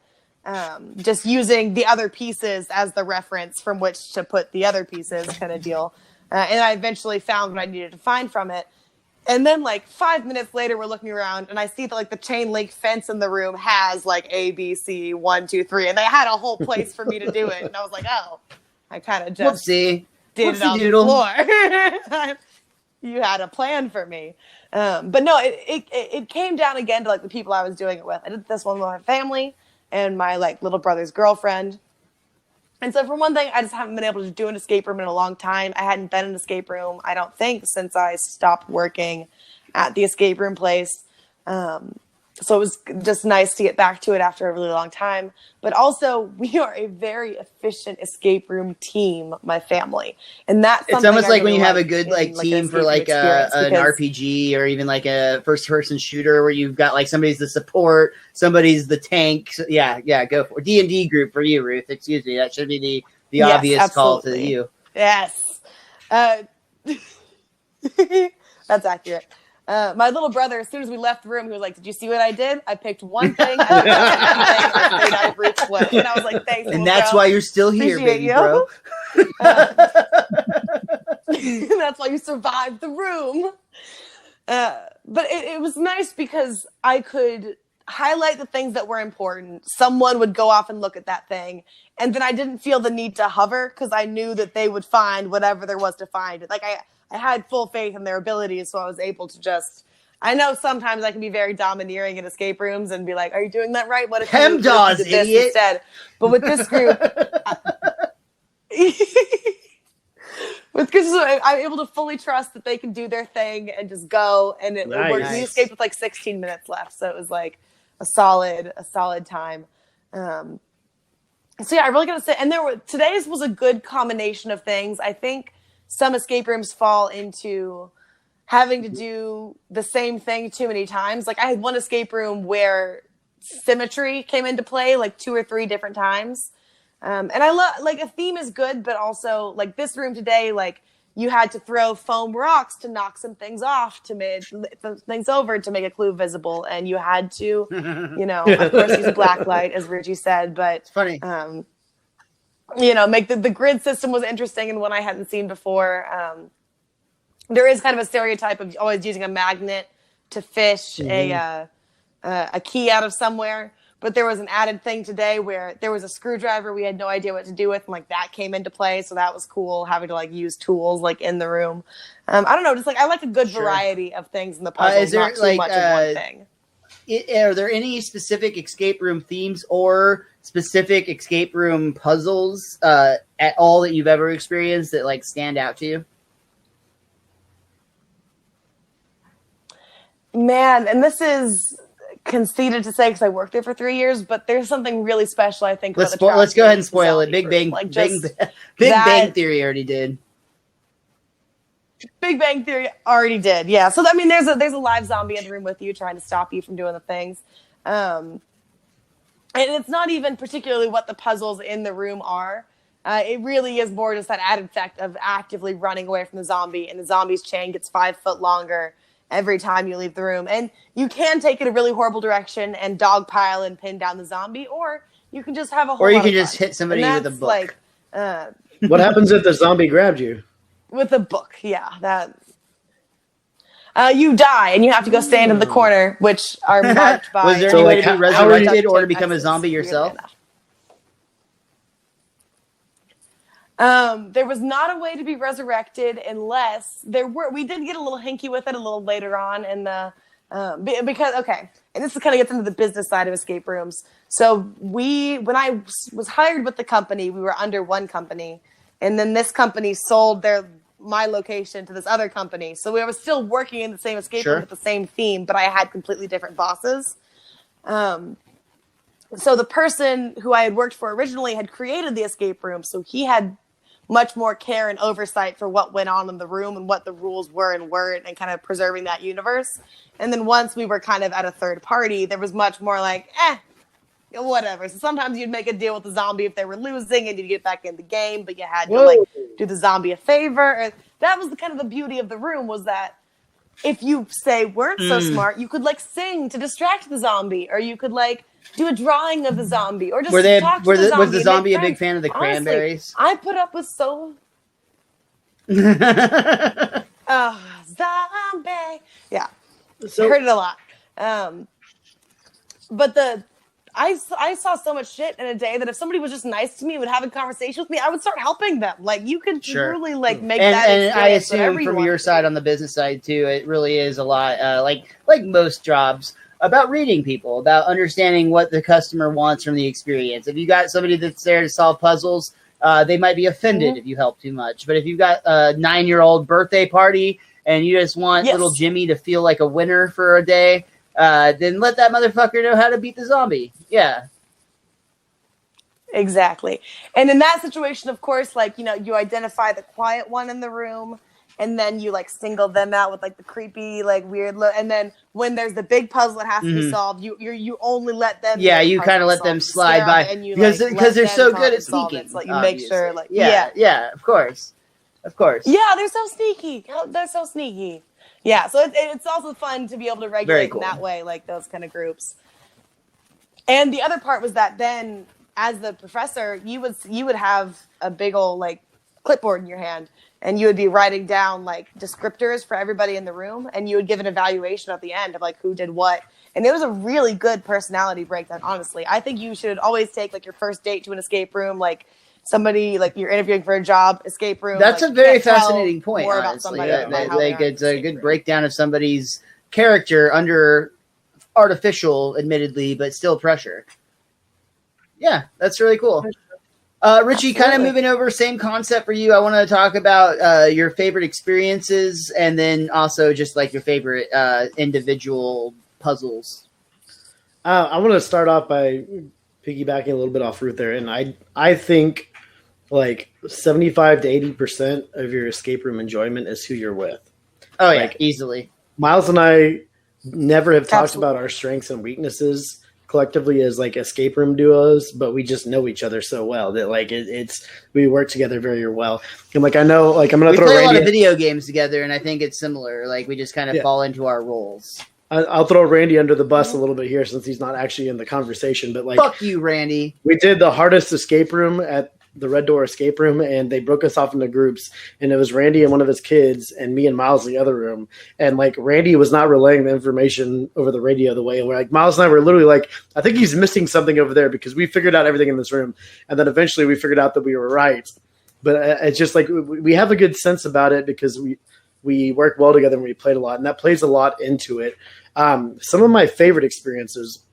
Just using the other pieces as the reference from which to put the other pieces kind of deal. And I eventually found what I needed to find from it. And then like 5 minutes later, we're looking around and I see that like the chain link fence in the room has like A, B, C, 1, 2, 3. And they had a whole place for me to do it. And I was like, oh, I kind of just Whoopsie. did it on the Whoopsie-doodle. floor. You had a plan for me. But no, it came down again to like the people I was doing it with. I did this one with my family and my like little brother's girlfriend. And so for one thing, I just haven't been able to do an escape room in a long time. I hadn't been in an escape room, I don't think, since I stopped working at the escape room place. So it was just nice to get back to it after a really long time. But also, we are a very efficient escape room team, my family. And that's It's something almost I like when really you have a like good in, like an team for escape like room experience an because- RPG or even like a first-person shooter where you've got like somebody's the support, somebody's the tank. So, yeah, go for D&D group for you, Ruth. Excuse me, that should be the Yes, obvious call to absolutely. you. Yes. That's accurate. My little brother, as soon as we left the room, he was like, "Did you see what I did? I picked one thing, I stayed out of Ruth's way." And I was like, "Thanks, And little that's bro. why you're still here, Appreciate baby you." bro. That's why you survived the room. But it was nice because I could highlight the things that were important. Someone would go off and look at that thing. And then I didn't feel the need to hover because I knew that they would find whatever there was to find. Like I had full faith in their abilities, so I was able to just... I know sometimes I can be very domineering in escape rooms and be like, "Are you doing that right? What if you Chemdawes, did this idiot." instead?" But with this group... With Chris, I'm able to fully trust that they can do their thing and just go, and it Nice. worked. We escaped with like 16 minutes left, so it was like a solid time. So yeah, I really gotta say, and today's was a good combination of things. I think some escape rooms fall into having to do the same thing too many times. Like I had one escape room where symmetry came into play like 2 or 3 different times. And I love, like, a theme is good, but also like this room today, like you had to throw foam rocks to knock some things off, to make things over, to make a clue visible. And you had to, of course, use a black light, as Richie said, but It's funny. Make the grid system was interesting and one I hadn't seen before. There is kind of a stereotype of always using a magnet to fish a key out of somewhere. But there was an added thing today where there was a screwdriver we had no idea what to do with, and like that came into play. So that was cool, having to like use tools like in the room. I don't know, just like I like a good variety of things in the puzzle. Is there not too much of one thing. Are there any specific escape room themes or specific escape room puzzles at all that you've ever experienced that like stand out to you? Man, and this is conceited to say because I worked there for 3 years, but there's something really special, I think. Let's go ahead and spoil it. Big Bang Theory already did. Big Bang Theory already did, yeah. So I mean, there's a live zombie in the room with you trying to stop you from doing the things, and it's not even particularly what the puzzles in the room are. It really is more just that added effect of actively running away from the zombie, and the zombie's chain gets 5 foot longer every time you leave the room. And you can take it a really horrible direction and dogpile and pin down the zombie, or you can just have a whole Or you lot can of just fun. hit somebody And with a that's book. Like, What happens if the zombie grabbed you? with a book, yeah. That you die and you have to go stand in the corner, which are marked by... Was there any way to be resurrected or to become a zombie yourself? There was not a way to be resurrected unless we did get a little hinky with it a little later on in the, because, okay, and this kind of gets into the business side of escape rooms. So when I was hired with the company, we were under one company, and then this company sold my location to this other company. So we were still working in the same escape room with the same theme, but I had completely different bosses. So the person who I had worked for originally had created the escape room, so he had much more care and oversight for what went on in the room and what the rules were and weren't, and kind of preserving that universe. And then once we were kind of at a third party, there was much more like, whatever. So sometimes you'd make a deal with the zombie if they were losing and you'd get back in the game, but you had to like do the zombie a favor. That was the kind of the beauty of the room, was that if you weren't so smart, you could like sing to distract the zombie, or you could like do a drawing of the zombie, or just talk to the zombie. Was the zombie a big fan of the cranberries? Honestly, I put up with so... zombie. Yeah. So, I heard it a lot. But I saw so much shit in a day that if somebody was just nice to me and would have a conversation with me, I would start helping them. Like, you could truly like make that. And I assume from your side, on the business side too, it really is a lot like most jobs, about reading people, about understanding what the customer wants from the experience. If you got somebody that's there to solve puzzles, they might be offended if you help too much. But if you've got a 9-year-old birthday party and you just want little Jimmy to feel like a winner for a day, then let that motherfucker know how to beat the zombie. Yeah. Exactly. And in that situation, of course, like, you identify the quiet one in the room, and then you like single them out with like the creepy, like weird look. And then when there's the big puzzle that has to be solved, you only let them. Yeah, you kind of let them slide by, and because they're so good at sneaking. So you make sure, like, yeah, of course. Yeah, they're so sneaky. They're so sneaky. Yeah, so it's also fun to be able to regulate in that way, like those kind of groups. And the other part was that then, as the professor, you would have a big old like clipboard in your hand, and you would be writing down like descriptors for everybody in the room, and you would give an evaluation at the end of like who did what. And it was a really good personality breakdown, honestly. I think you should always take like your first date to an escape room, like somebody, like you're interviewing for a job, escape room. That's like, a very fascinating point, more honestly. About somebody It's a good breakdown of somebody's character under artificial, admittedly, but still pressure. Yeah, that's really cool. Richie, kind of moving over, same concept for you. I want to talk about your favorite experiences, and then also just like your favorite individual puzzles. I want to start off by piggybacking a little bit off Ruth there, and I think like 75 to 80% of your escape room enjoyment is who you're with. Oh yeah, Like, easily. Miles and I never have talked Absolutely. about our strengths and weaknesses collectively as like escape room duos, but we just know each other so well that like it's we work together very well. And like I know, like I'm gonna We throw play a lot Randy. of video games together, and I think it's similar. Like we just kind of Yeah. fall into our roles. I'll throw Randy under the bus a little bit here since he's not actually in the conversation. But like Fuck you, Randy. we did the hardest escape room at the Red Door escape room, and they broke us off into groups, and it was Randy and one of his kids and me and Miles in the other room. And like Randy was not relaying the information over the radio the way like Miles and I were literally like, I think he's missing something over there because we figured out everything in this room. And then eventually we figured out that we were right. But it's just like we have a good sense about it because we work well together and we played a lot, and that plays a lot into it. Some of my favorite experiences,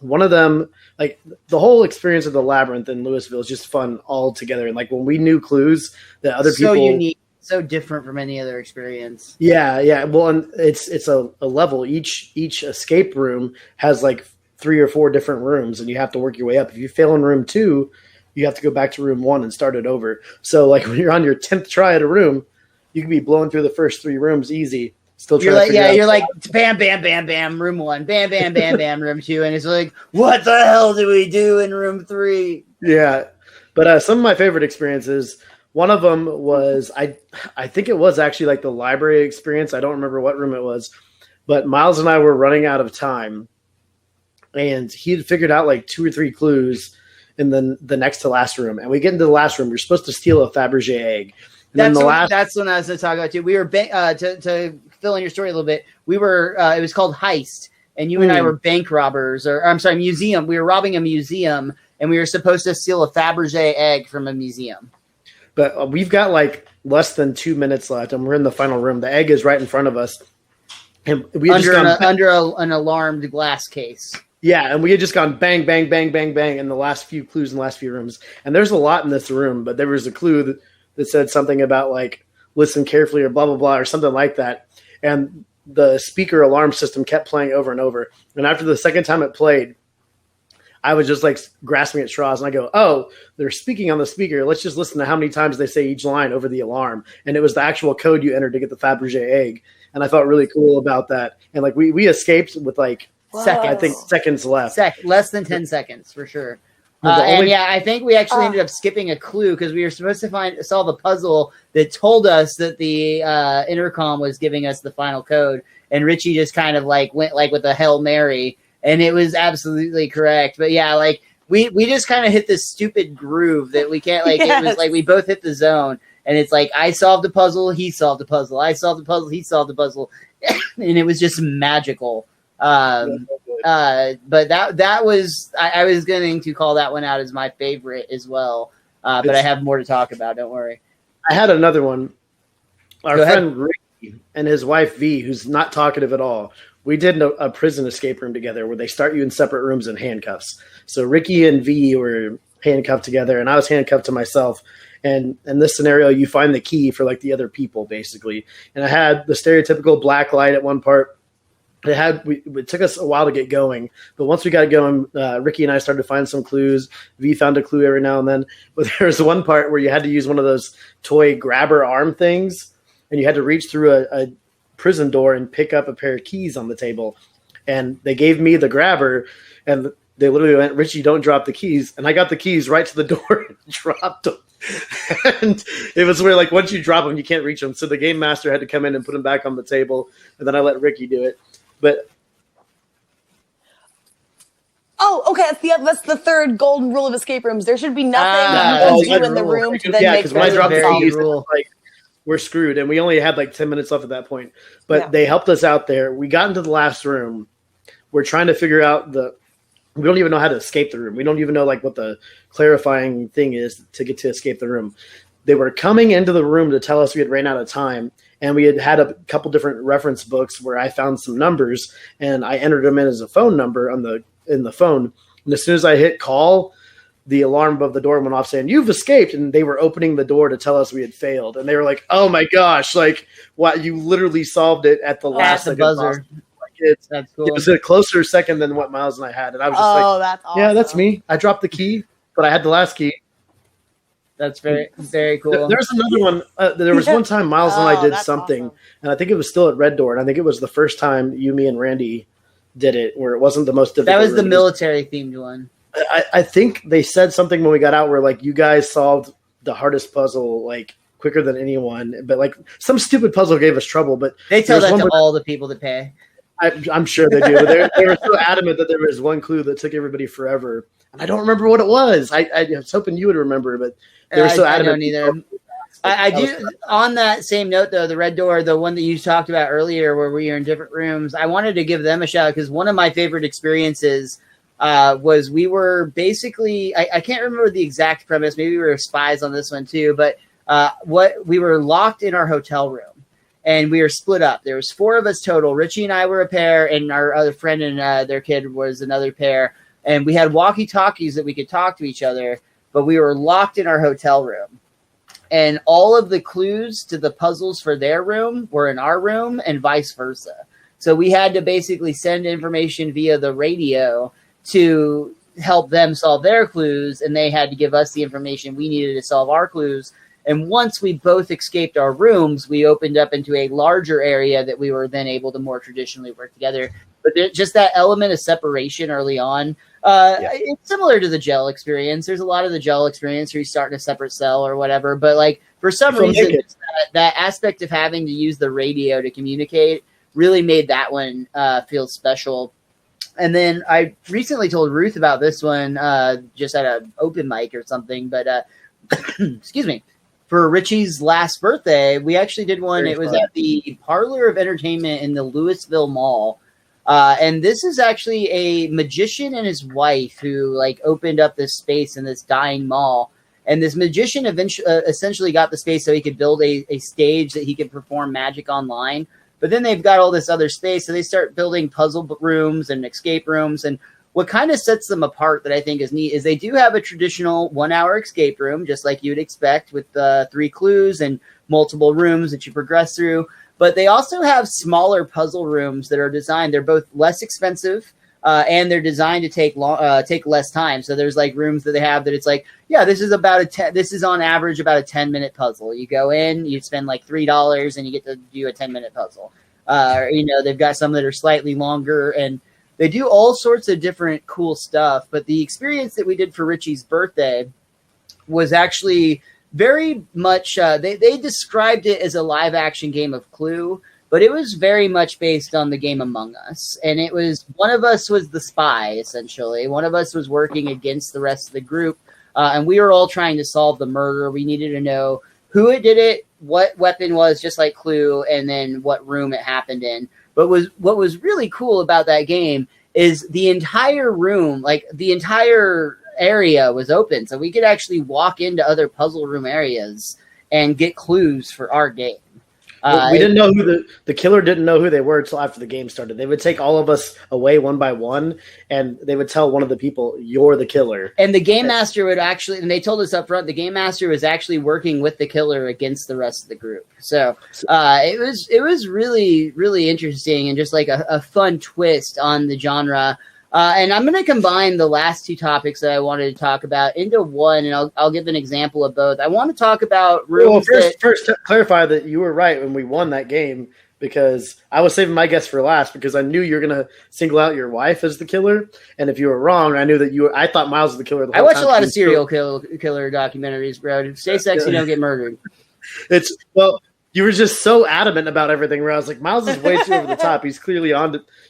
one of them, like the whole experience of the labyrinth in Louisville is just fun all together. And like when we knew clues that other So people, unique, so different from any other experience. yeah. Well, and it's a level. Each escape room has like 3 or 4 different rooms, and you have to work your way up. If you fail in room 2, you have to go back to room 1 and start it over. So like when you're on your 10th try at a room, you can be blowing through the first 3 rooms easy. Still You're trying like, to figure yeah, out. you're like, bam, bam, bam, bam, room 1, bam, bam, bam, bam, room 2, and it's like, what the hell do we do in room 3? Yeah, but some of my favorite experiences. One of them was I think it was actually like the library experience. I don't remember what room it was, but Miles and I were running out of time, and he had figured out like 2 or 3 clues in the next to last room. And we get into the last room. You're supposed to steal a Fabergé egg. And then That's what I was going to talk about too. We were to fill in your story a little bit. We were it was called Heist, and you and I were bank robbers, or I'm sorry, museum. We were robbing a museum, and we were supposed to steal a Fabergé egg from a museum. But we've got like less than 2 minutes left, and we're in the final room. The egg is right in front of us, and we had under an alarmed glass case. Yeah, and we had just gone bang, bang, bang, bang, bang in the last few clues in the last few rooms. And there's a lot in this room, but there was a clue that said something about like listen carefully or blah, blah, blah, or something like that. And the speaker alarm system kept playing over and over. And after the second time it played, I was just like grasping at straws, and I go, oh, they're speaking on the speaker. Let's just listen to how many times they say each line over the alarm. And it was the actual code you entered to get the Fabergé egg. And I felt really cool about that. And like we escaped with like seconds left. Less than 10 seconds for sure. Well, and I think we actually ended up skipping a clue because we were supposed to solve a puzzle that told us that the intercom was giving us the final code, and Richie just kind of like went like with a Hail Mary, and it was absolutely correct. But yeah, like we just kind of hit this stupid groove that we can't like. Yes. It was like we both hit the zone, and it's like I solved the puzzle, he solved the puzzle, I solved the puzzle, he solved the puzzle, and it was just magical. But that was I was going to call that one out as my favorite as well. But I have more to talk about. Don't worry. I had another one. Our friend Ricky and his wife V, who's not talkative at all. We did a prison escape room together where they start you in separate rooms in handcuffs. So Ricky and V were handcuffed together, and I was handcuffed to myself. And in this scenario, you find the key for like the other people, basically. And I had the stereotypical black light at one part. It took us a while to get going, but once we got going, Ricky and I started to find some clues. V found a clue every now and then, but there was one part where you had to use one of those toy grabber arm things, and you had to reach through a prison door and pick up a pair of keys on the table. And they gave me the grabber, and they literally went, "Richie, don't drop the keys." And I got the keys right to the door and dropped them. And it was where like once you drop them, you can't reach them. So the game master had to come in and put them back on the table, and then I let Ricky do it. But okay, that's the third golden rule of escape rooms. There should be nothing you can do in the room to then make because when I dropped the keys, rule. like we're screwed, and we only had like 10 minutes left at that point. But they helped us out there. We got into the last room. We're trying to figure out we don't even know how to escape the room. We don't even know like what the clarifying thing is to get to escape the room. They were coming into the room to tell us we had ran out of time. And we had a couple different reference books where I found some numbers, and I entered them in as a phone number in the phone. And as soon as I hit call, the alarm above the door went off saying, "You've escaped." And they were opening the door to tell us we had failed. And they were like, "Oh my gosh, like what? You literally solved it at the last buzzer." kids. That's cool. It was a closer second than what Miles and I had, and I was just like, that's awesome. yeah, that's me. I dropped the key, but I had the last key. That's very, very cool. There's another one. There was one time Miles and I did that's something, awesome. and I think it was still at Red Door, and I think it was the first time you, me, and Randy did it, where it wasn't the most difficult. That was the room. military themed one. I think they said something when we got out where like you guys solved the hardest puzzle like quicker than anyone, but like some stupid puzzle gave us trouble. But They tell that to all the people that pay. I'm sure they do. But they were so adamant that there was one clue that took everybody forever. And I don't remember what it was. I was hoping you would remember, but they were so adamant. I don't either. I do. On that same note, though, the Red Door, the one that you talked about earlier, where we are in different rooms, I wanted to give them a shout because one of my favorite experiences was we were basically, I can't remember the exact premise. Maybe we were spies on this one too, but we were locked in our hotel room. And we were split up. There was 4 of us total. Richie and I were a pair, and our other friend and their kid was another pair. And we had walkie-talkies that we could talk to each other, but we were locked in our hotel room. And all of the clues to the puzzles for their room were in our room and vice versa. So we had to basically send information via the radio to help them solve their clues, and they had to give us the information we needed to solve our clues. And once we both escaped our rooms, we opened up into a larger area that we were then able to more traditionally work together. But just that element of separation early on, it's similar to the gel experience. There's a lot of the gel experience where you start in a separate cell or whatever. But like for some reason, that aspect of having to use the radio to communicate really made that one feel special. And then I recently told Ruth about this one just at an open mic or something. But excuse me. For Richie's last birthday, we actually did one. It was at the Parlor of Entertainment in the Louisville Mall. And this is actually a magician and his wife who like opened up this space in this dying mall. And this magician essentially got the space so he could build a stage that he could perform magic online. But then they've got all this other space. So they start building puzzle rooms and escape rooms. And what kind of sets them apart that I think is neat is they do have a traditional 1-hour escape room, just like you would expect with 3 clues and multiple rooms that you progress through. But they also have smaller puzzle rooms that are designed. They're both less expensive and they're designed to take less time. So there's like rooms that they have that it's like, yeah, this is on average about a 10-minute puzzle. You go in, you spend like $3 and you get to do a 10-minute puzzle. They've got some that are slightly longer and they do all sorts of different cool stuff. But the experience that we did for Richie's birthday was actually very much, they described it as a live action game of Clue, but it was very much based on the game Among Us. And it was, one of us was the spy, essentially. One of us was working against the rest of the group. And we were all trying to solve the murder. We needed to know who it did it, what weapon was, just like Clue, and then what room it happened in. But what was really cool about that game is the entire room, like the entire area was open. So we could actually walk into other puzzle room areas and get clues for our game. We didn't know who the killer didn't know who they were until after the game started. They would take all of us away one by one, and they would tell one of the people, "You're the killer." And the game master would actually, and they told us up front, the game master was actually working with the killer against the rest of the group. So it was really, really interesting and just like a fun twist on the genre. And I'm going to combine the last 2 topics that I wanted to talk about into one, and I'll give an example of both. I want to talk about rooms. Well, first clarify that you were right when we won that game, because I was saving my guess for last because I knew you were going to single out your wife as the killer, and if you were wrong, I knew that I thought Miles was the killer. I watch a lot of serial killer documentaries, bro. Stay sexy, don't get murdered. You were just so adamant about everything where I was like, Miles is way too over the top. He's clearly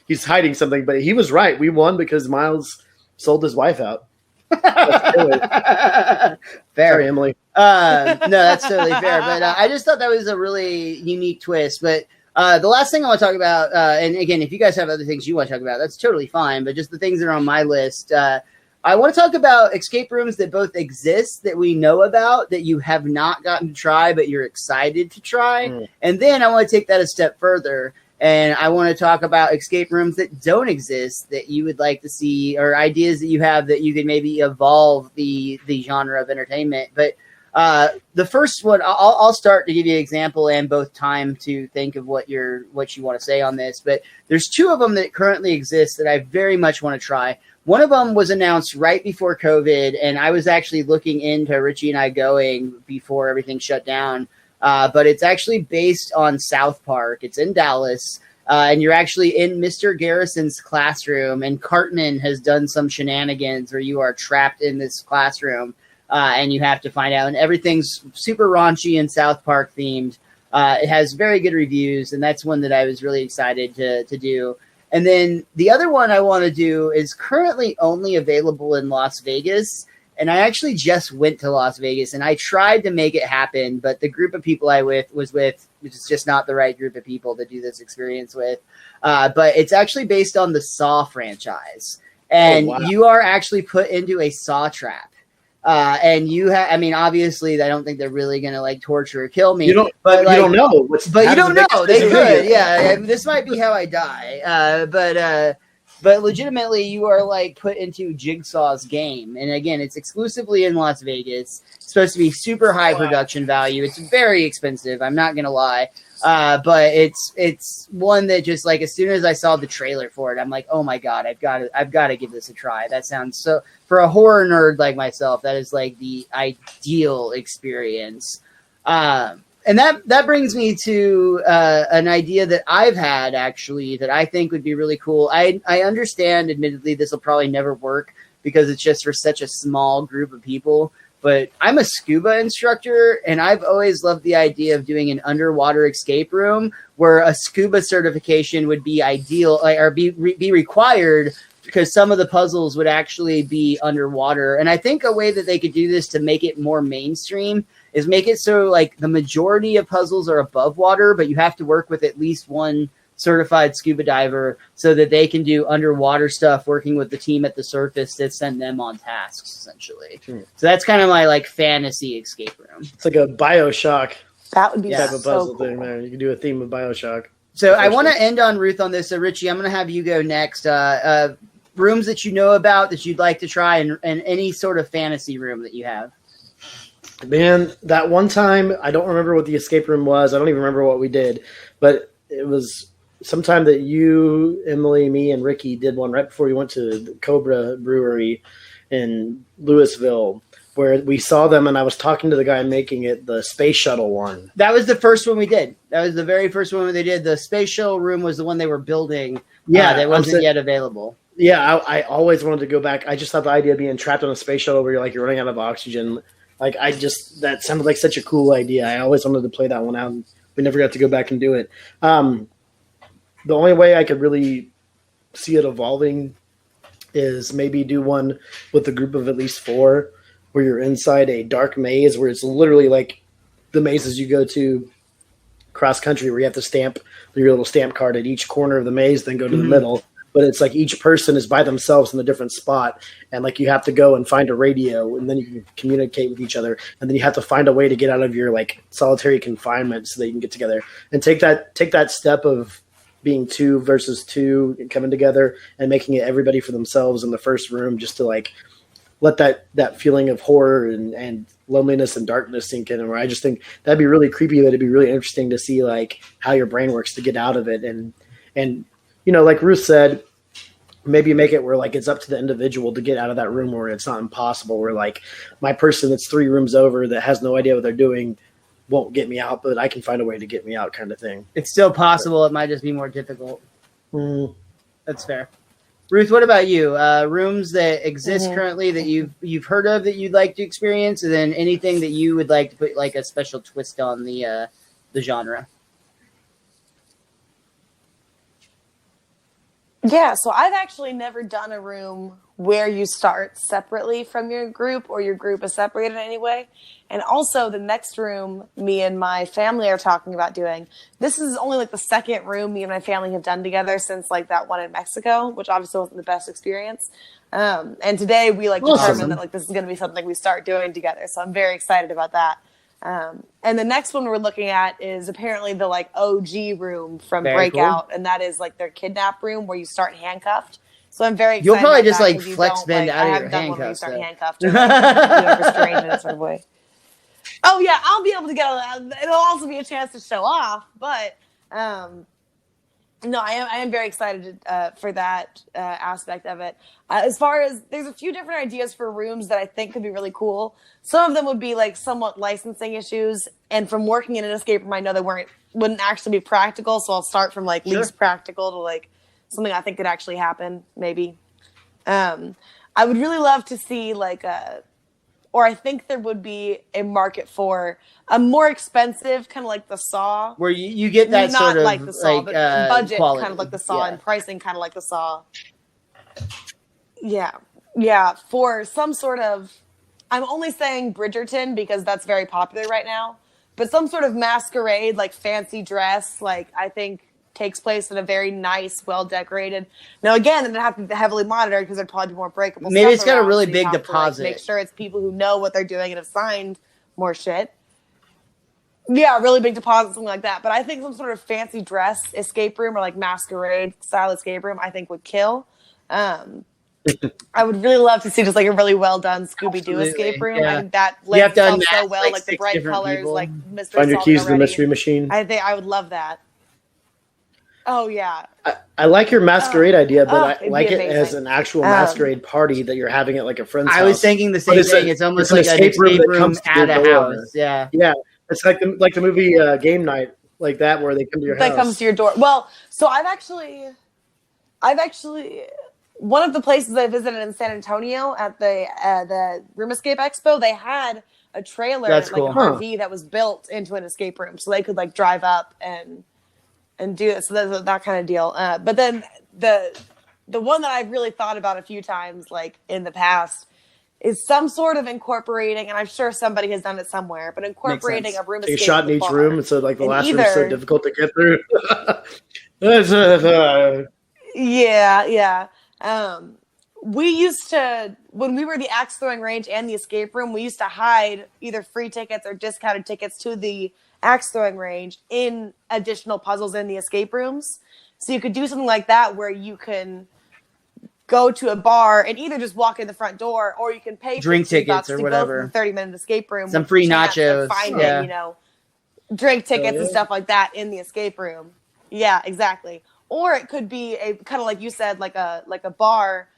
he's hiding something, but he was right. We won because Miles sold his wife out. Fair. Sorry, Emily. No, that's totally fair. But I just thought that was a really unique twist. But the last thing I want to talk about, and again, if you guys have other things you want to talk about, that's totally fine. But just the things that are on my list, I want to talk about escape rooms that both exist that we know about that you have not gotten to try, but you're excited to try. And then I want to take that a step further. And I want to talk about escape rooms that don't exist that you would like to see, or ideas that you have that you could maybe evolve the genre of entertainment. But The first one, I'll start to give you an example and both time to think of what you want to say on this. But there's two of them that currently exist that I very much want to try. One of them was announced right before COVID, and I was actually looking into Richie and I going before everything shut down. But it's actually based on South Park. It's in Dallas. And you're actually in Mr. Garrison's classroom, and Cartman has done some shenanigans where you are trapped in this classroom. And you have to find out, and everything's super raunchy and South Park themed. It has very good reviews, and that's one that I was really excited to do. And then the other one I want to do is currently only available in Las Vegas. And I actually just went to Las Vegas, and I tried to make it happen, but the group of people I was with, which is just not the right group of people to do this experience with. But it's actually based on the Saw franchise, and you are actually put into a Saw trap. And you have, I mean, obviously, I don't think they're really going to like torture or kill me. You don't know. But you don't know. They could. Yeah. This might be how I die. But legitimately, you are like put into Jigsaw's game. And again, it's exclusively in Las Vegas. It's supposed to be super high production value. It's very expensive. I'm not going to lie. But it's one that just like, as soon as I saw the trailer for it, I'm like, oh my God, I've got to give this a try. That sounds so, for a horror nerd like myself, that is like the ideal experience. And that brings me to an idea that I've had, actually, that I think would be really cool. I understand, admittedly, this will probably never work because it's just for such a small group of people. But I'm a scuba instructor, and I've always loved the idea of doing an underwater escape room where a scuba certification would be ideal, or be required, because some of the puzzles would actually be underwater. And I think a way that they could do this to make it more mainstream is make it so like the majority of puzzles are above water, but you have to work with at least one certified scuba diver so that they can do underwater stuff, working with the team at the surface that send them on tasks, essentially. Sure. So that's kind of my like fantasy escape room. It's like a BioShock. That would be type of puzzle cool. thing there. You can do a theme of BioShock. So I want to end on Ruth on this. So Richie, I'm going to have you go next. Rooms that you know about that you'd like to try, and any sort of fantasy room that you have. Man, that one time, I don't remember what the escape room was. I don't even remember what we did, but it was sometime that you, Emily, me, and Ricky did one right before we went to the Cobra Brewery in Louisville, where we saw them, and I was talking to the guy making it, the space shuttle one. That was the first one we did. That was the very first one they did. The space shuttle room was the one they were building. Yeah, that wasn't yet available. Yeah, I always wanted to go back. I just thought the idea of being trapped on a space shuttle where you're running out of oxygen. Like, that sounded like such a cool idea. I always wanted to play that one out, and we never got to go back and do it. The only way I could really see it evolving is maybe do one with a group of at least 4 where you're inside a dark maze where it's literally like the mazes you go to cross country where you have to stamp your little stamp card at each corner of the maze, then go to the middle. But it's like each person is by themselves in a different spot, and like you have to go and find a radio, and then you can communicate with each other, and then you have to find a way to get out of your like solitary confinement so that you can get together and take that step of being 2 versus 2 and coming together and making it everybody for themselves in the first room, just to like let that feeling of horror and loneliness and darkness sink in. And where I just think that'd be really creepy, but it'd be really interesting to see like how your brain works to get out of it. And you know, like Ruth said, maybe make it where like it's up to the individual to get out of that room, where it's not impossible, where like my person that's 3 rooms over that has no idea what they're doing won't get me out, but I can find a way to get me out, kind of thing. It's still possible. It might just be more difficult. That's fair. Ruth, what about you? Rooms that exist currently that you've heard of that you'd like to experience, and then anything that you would like to put like a special twist on the genre? Yeah, so I've actually never done a room where you start separately from your group or your group is separated in any way. And also the next room me and my family are talking about doing, this is only like the second room me and my family have done together since like that one in Mexico, which obviously wasn't the best experience. And today we like determined that like this is going to be something we start doing together. So I'm very excited about that. And the next one we're looking at is apparently the like OG room from Very Breakout. Cool. And that is like their kidnap room where you start handcuffed. So I'm very excited. You'll probably about just that like flex bend out of your handcuffs. Start handcuffed or like, restrained in a sort of way. Oh yeah, I'll be able to get. It'll also be a chance to show off, but no, I am very excited for that aspect of it. As far as there's a few different ideas for rooms that I think could be really cool. Some of them would be like somewhat licensing issues, and from working in an escape room, I know they wouldn't actually be practical. So I'll start from like least practical to like something I think could actually happen. Maybe I would really love to see like or I think there would be a market for a more expensive, kind of like the Saw, where you get that not sort of like the Saw, but budget quality. kind of like the Saw, and pricing kind of like the Saw. Yeah, for some sort of. I'm only saying Bridgerton because that's very popular right now, but some sort of masquerade, like fancy dress, like I think takes place in a very nice, well decorated. Now again, it'd have to be heavily monitored because there'd probably be more breakable. Maybe stuff it's got a around, really so you big have to, deposit. make sure it's people who know what they're doing and have signed more shit. Yeah, really big deposit, something like that. But I think some sort of fancy dress escape room or like masquerade style escape room, I think would kill. I would really love to see just like a really well done Scooby Doo escape room. Yeah. I think that lends itself so well, like the bright colors, people. like Mr. Find your keys to the mystery machine. I think I would love that. Oh yeah, I like your masquerade idea, but I like it amazing. as an actual masquerade party that you're having at like a friend's house. I was thinking the same thing. It's almost like an escape room at a house. Yeah. It's like the movie Game Night, like that, where they come to your house. That comes to your door. Well, so I've actually one of the places I visited in San Antonio at the Room Escape Expo, they had a trailer, That's like cool. an RV that was built into an escape room, so they could like drive up and do it. So that kind of deal. But then the one that I've really thought about a few times, like in the past, is some sort of incorporating, and I'm sure somebody has done it somewhere, but incorporating a room escape. Take a shot in each room, and so like the last room is so difficult to get through. Yeah. We used to, when we were the axe throwing range and the escape room, we used to hide either free tickets or discounted tickets to the axe throwing range in additional puzzles in the escape rooms. So you could do something like that where you can go to a bar and either just walk in the front door, or you can pay drink tickets or to whatever. Go to the 30-minute escape room. Some free nachos. Finding, drink tickets and stuff like that in the escape room. Yeah, exactly. Or it could be a kind of like you said, like a bar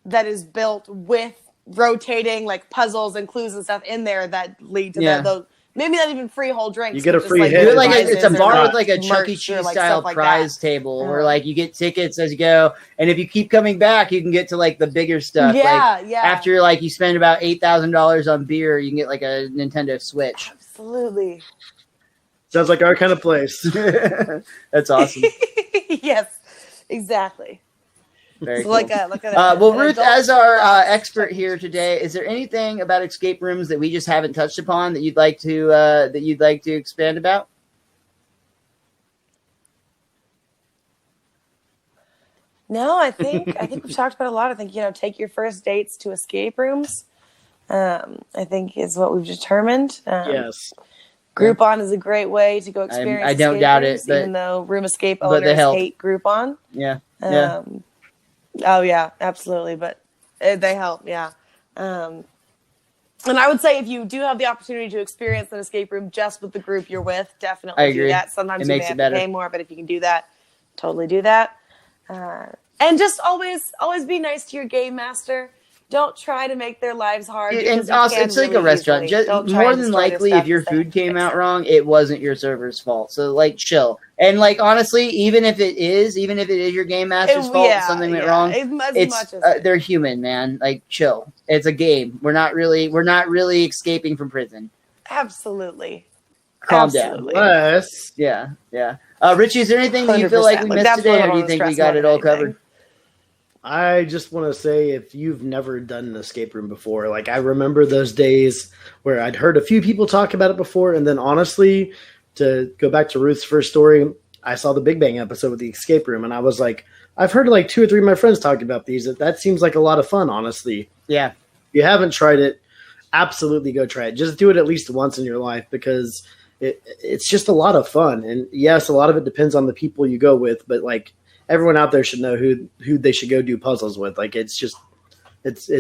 that is built with rotating like puzzles and clues and stuff in there that lead to those. Maybe not even free whole drinks. You get a free like, hit. It's a bar with like a Chuck E. merch Cheese or, like, style stuff like prize that. table where like you get tickets as you go, and if you keep coming back, you can get to like the bigger stuff. Yeah. After like you spend about $8,000 on beer, you can get like a Nintendo Switch. Absolutely. Sounds like our kind of place. That's awesome. Yes, exactly. Very So cool. Well, Ruth, as our expert here today, is there anything about escape rooms that we just haven't touched upon that you'd like to expand about? No, I think we've talked about a lot. I think take your first dates to escape rooms. I think is what we've determined. Yes. Groupon is a great way to go experience. I don't doubt it, but, even though room escape owners hate Groupon. Yeah. Oh yeah, absolutely. But they help. Yeah. And I would say if you do have the opportunity to experience an escape room just with the group you're with, definitely do that. Sometimes you may have to pay more, but if you can do that, totally do that. And just always be nice to your game master. Don't try to make their lives hard. And also, it's like a restaurant. Just more than likely, if your food came out wrong, it wasn't your server's fault. So, like, chill. And, like, honestly, even if it is your game master's fault, something went wrong, they're human, man. Like, chill. It's a game. We're not really escaping from prison. Absolutely. Calm down. Yes. Yeah. Richie, is there anything that you feel like we missed today, or do you think we got it all covered? I just want to say, if you've never done an escape room before, like I remember those days where I'd heard a few people talk about it before. And then honestly, to go back to Ruth's first story, I saw the Big Bang episode with the escape room. And I was like, I've heard like 2 or 3 of my friends talking about these. That seems like a lot of fun, honestly. Yeah. If you haven't tried it, absolutely go try it. Just do it at least once in your life, because it's just a lot of fun. And yes, a lot of it depends on the people you go with, but like, everyone out there should know who they should go do puzzles with. Like it's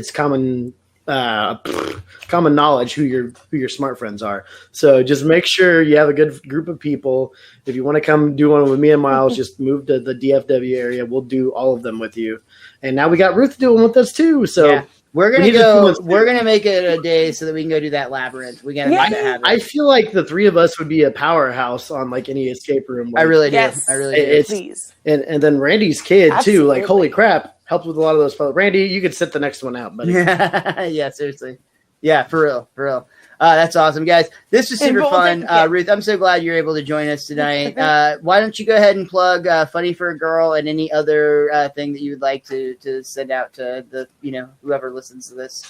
common common knowledge who your smart friends are. So just make sure you have a good group of people. If you want to come do one with me and Miles, just move to the DFW area. We'll do all of them with you. And now we got Ruth doing with us too. So yeah. We're gonna go. We're gonna make it a day so that we can go do that labyrinth. We gotta make that happen. I feel like the three of us would be a powerhouse on like any escape room. I really do. Yes. I really do. Please. And then Randy's kid Absolutely. too. Like holy crap, helps with a lot of those. Randy, you could sit the next one out, buddy. Yeah, seriously. Yeah, for real. That's awesome, guys. This was super fun. Ruth, I'm so glad you're able to join us tonight. Why don't you go ahead and plug Funny for a Girl and any other thing that you would like to send out to the whoever listens to this.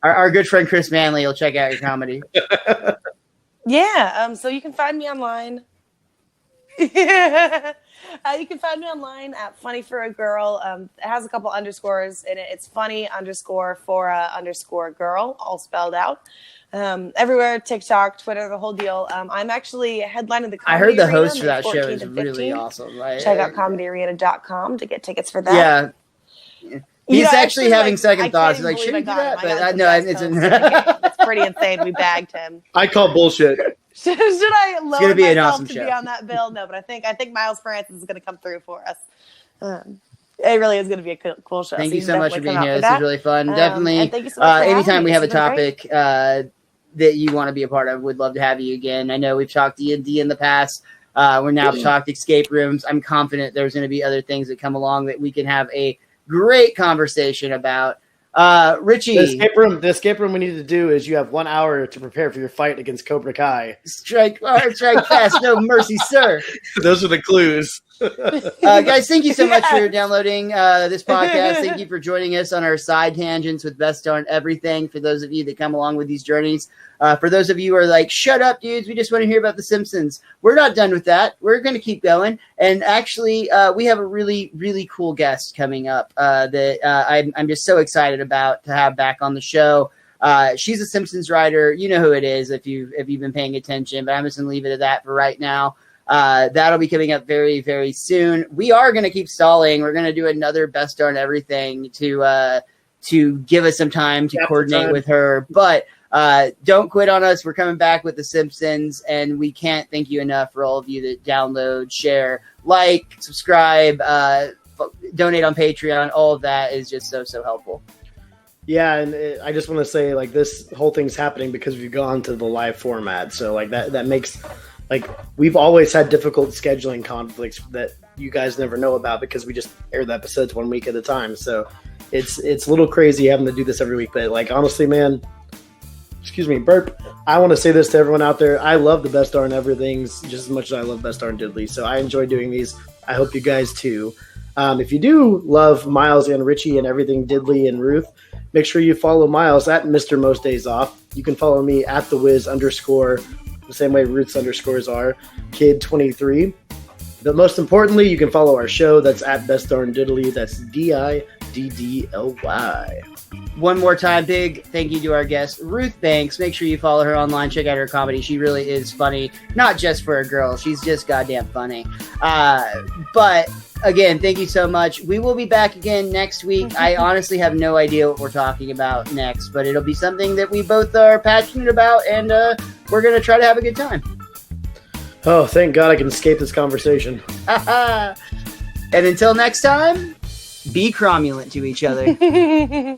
Our good friend Chris Manley will check out your comedy. Yeah. So you can find me online. You can find me online at Funny for a Girl. It has a couple underscores in it. It's funny_for_girl, all spelled out. Everywhere, TikTok, Twitter, the whole deal. I'm actually headlining the Comedy I heard the Arena host for May that show 14th is and really 15th. awesome. Check out comedyarena.com to get tickets for that. Yeah. He's actually having like, second I thoughts. can't He's like, even should we do believe I that? got him. I But got no, the it's best host. It's pretty insane. We bagged him. I call bullshit. Should I lower gonna be an myself awesome to show. be on that bill? No, but I think Miles Francis is going to come through for us. It really is going to be a cool show. Thank so you so much for being here. This that. is really fun. Definitely. And thank you so much for anytime having we me. have a This has been topic that you want to be a part of, would love to have you again. I know we've talked D&D in the past. We're now talked escape rooms. I'm confident there's going to be other things that come along that we can have a great conversation about. Richie, The escape room we need to do is you have 1 hour to prepare for your fight against Cobra Kai. strike hard, strike fast, no mercy, sir. Those are the clues. Guys, thank you so much for downloading this podcast. Thank you for joining us on our side tangents with Best Darn Everything. For those of you that come along with these journeys, for those of you who are like, shut up, dudes, we just want to hear about The Simpsons. We're not done with that. We're going to keep going. And actually, we have a really, really cool guest coming up that I'm just so excited about to have back on the show. She's a Simpsons writer. You know who it is if you've been paying attention, but I'm just going to leave it at that for right now. That'll be coming up very, very soon. We are going to keep stalling. We're going to do another Best Darn Everything to give us some time to coordinate with her. But don't quit on us. We're coming back with The Simpsons, and we can't thank you enough for all of you that download, share, like, subscribe, donate on Patreon. All of that is just so helpful. Yeah, and I just want to say, like, this whole thing's happening because we've gone to the live format. So, like, that makes, like, we've always had difficult scheduling conflicts that you guys never know about because we just air the episodes 1 week at a time. So it's a little crazy having to do this every week. But, like, honestly, man, excuse me, burp. I want to say this to everyone out there. I love the Best Darn Everythings just as much as I love Best Darn Diddley. So I enjoy doing these. I hope you guys too. If you do love Miles and Richie and everything Diddley and Ruth, make sure you follow Miles at Mr. Most Days Off. You can follow me at @TheWiz_, the same way Ruth's underscores are, Kid23. But most importantly, you can follow our show. That's at Best Darn Diddley. That's DIDDLY. One more time, big thank you to our guest, Ruth Banks. Make sure you follow her online. Check out her comedy. She really is funny. Not just for a girl. She's just goddamn funny. But again, thank you so much. We will be back again next week. I honestly have no idea what we're talking about next, but it'll be something that we both are passionate about, and we're going to try to have a good time. Oh, thank God I can escape this conversation. And until next time, be cromulent to each other.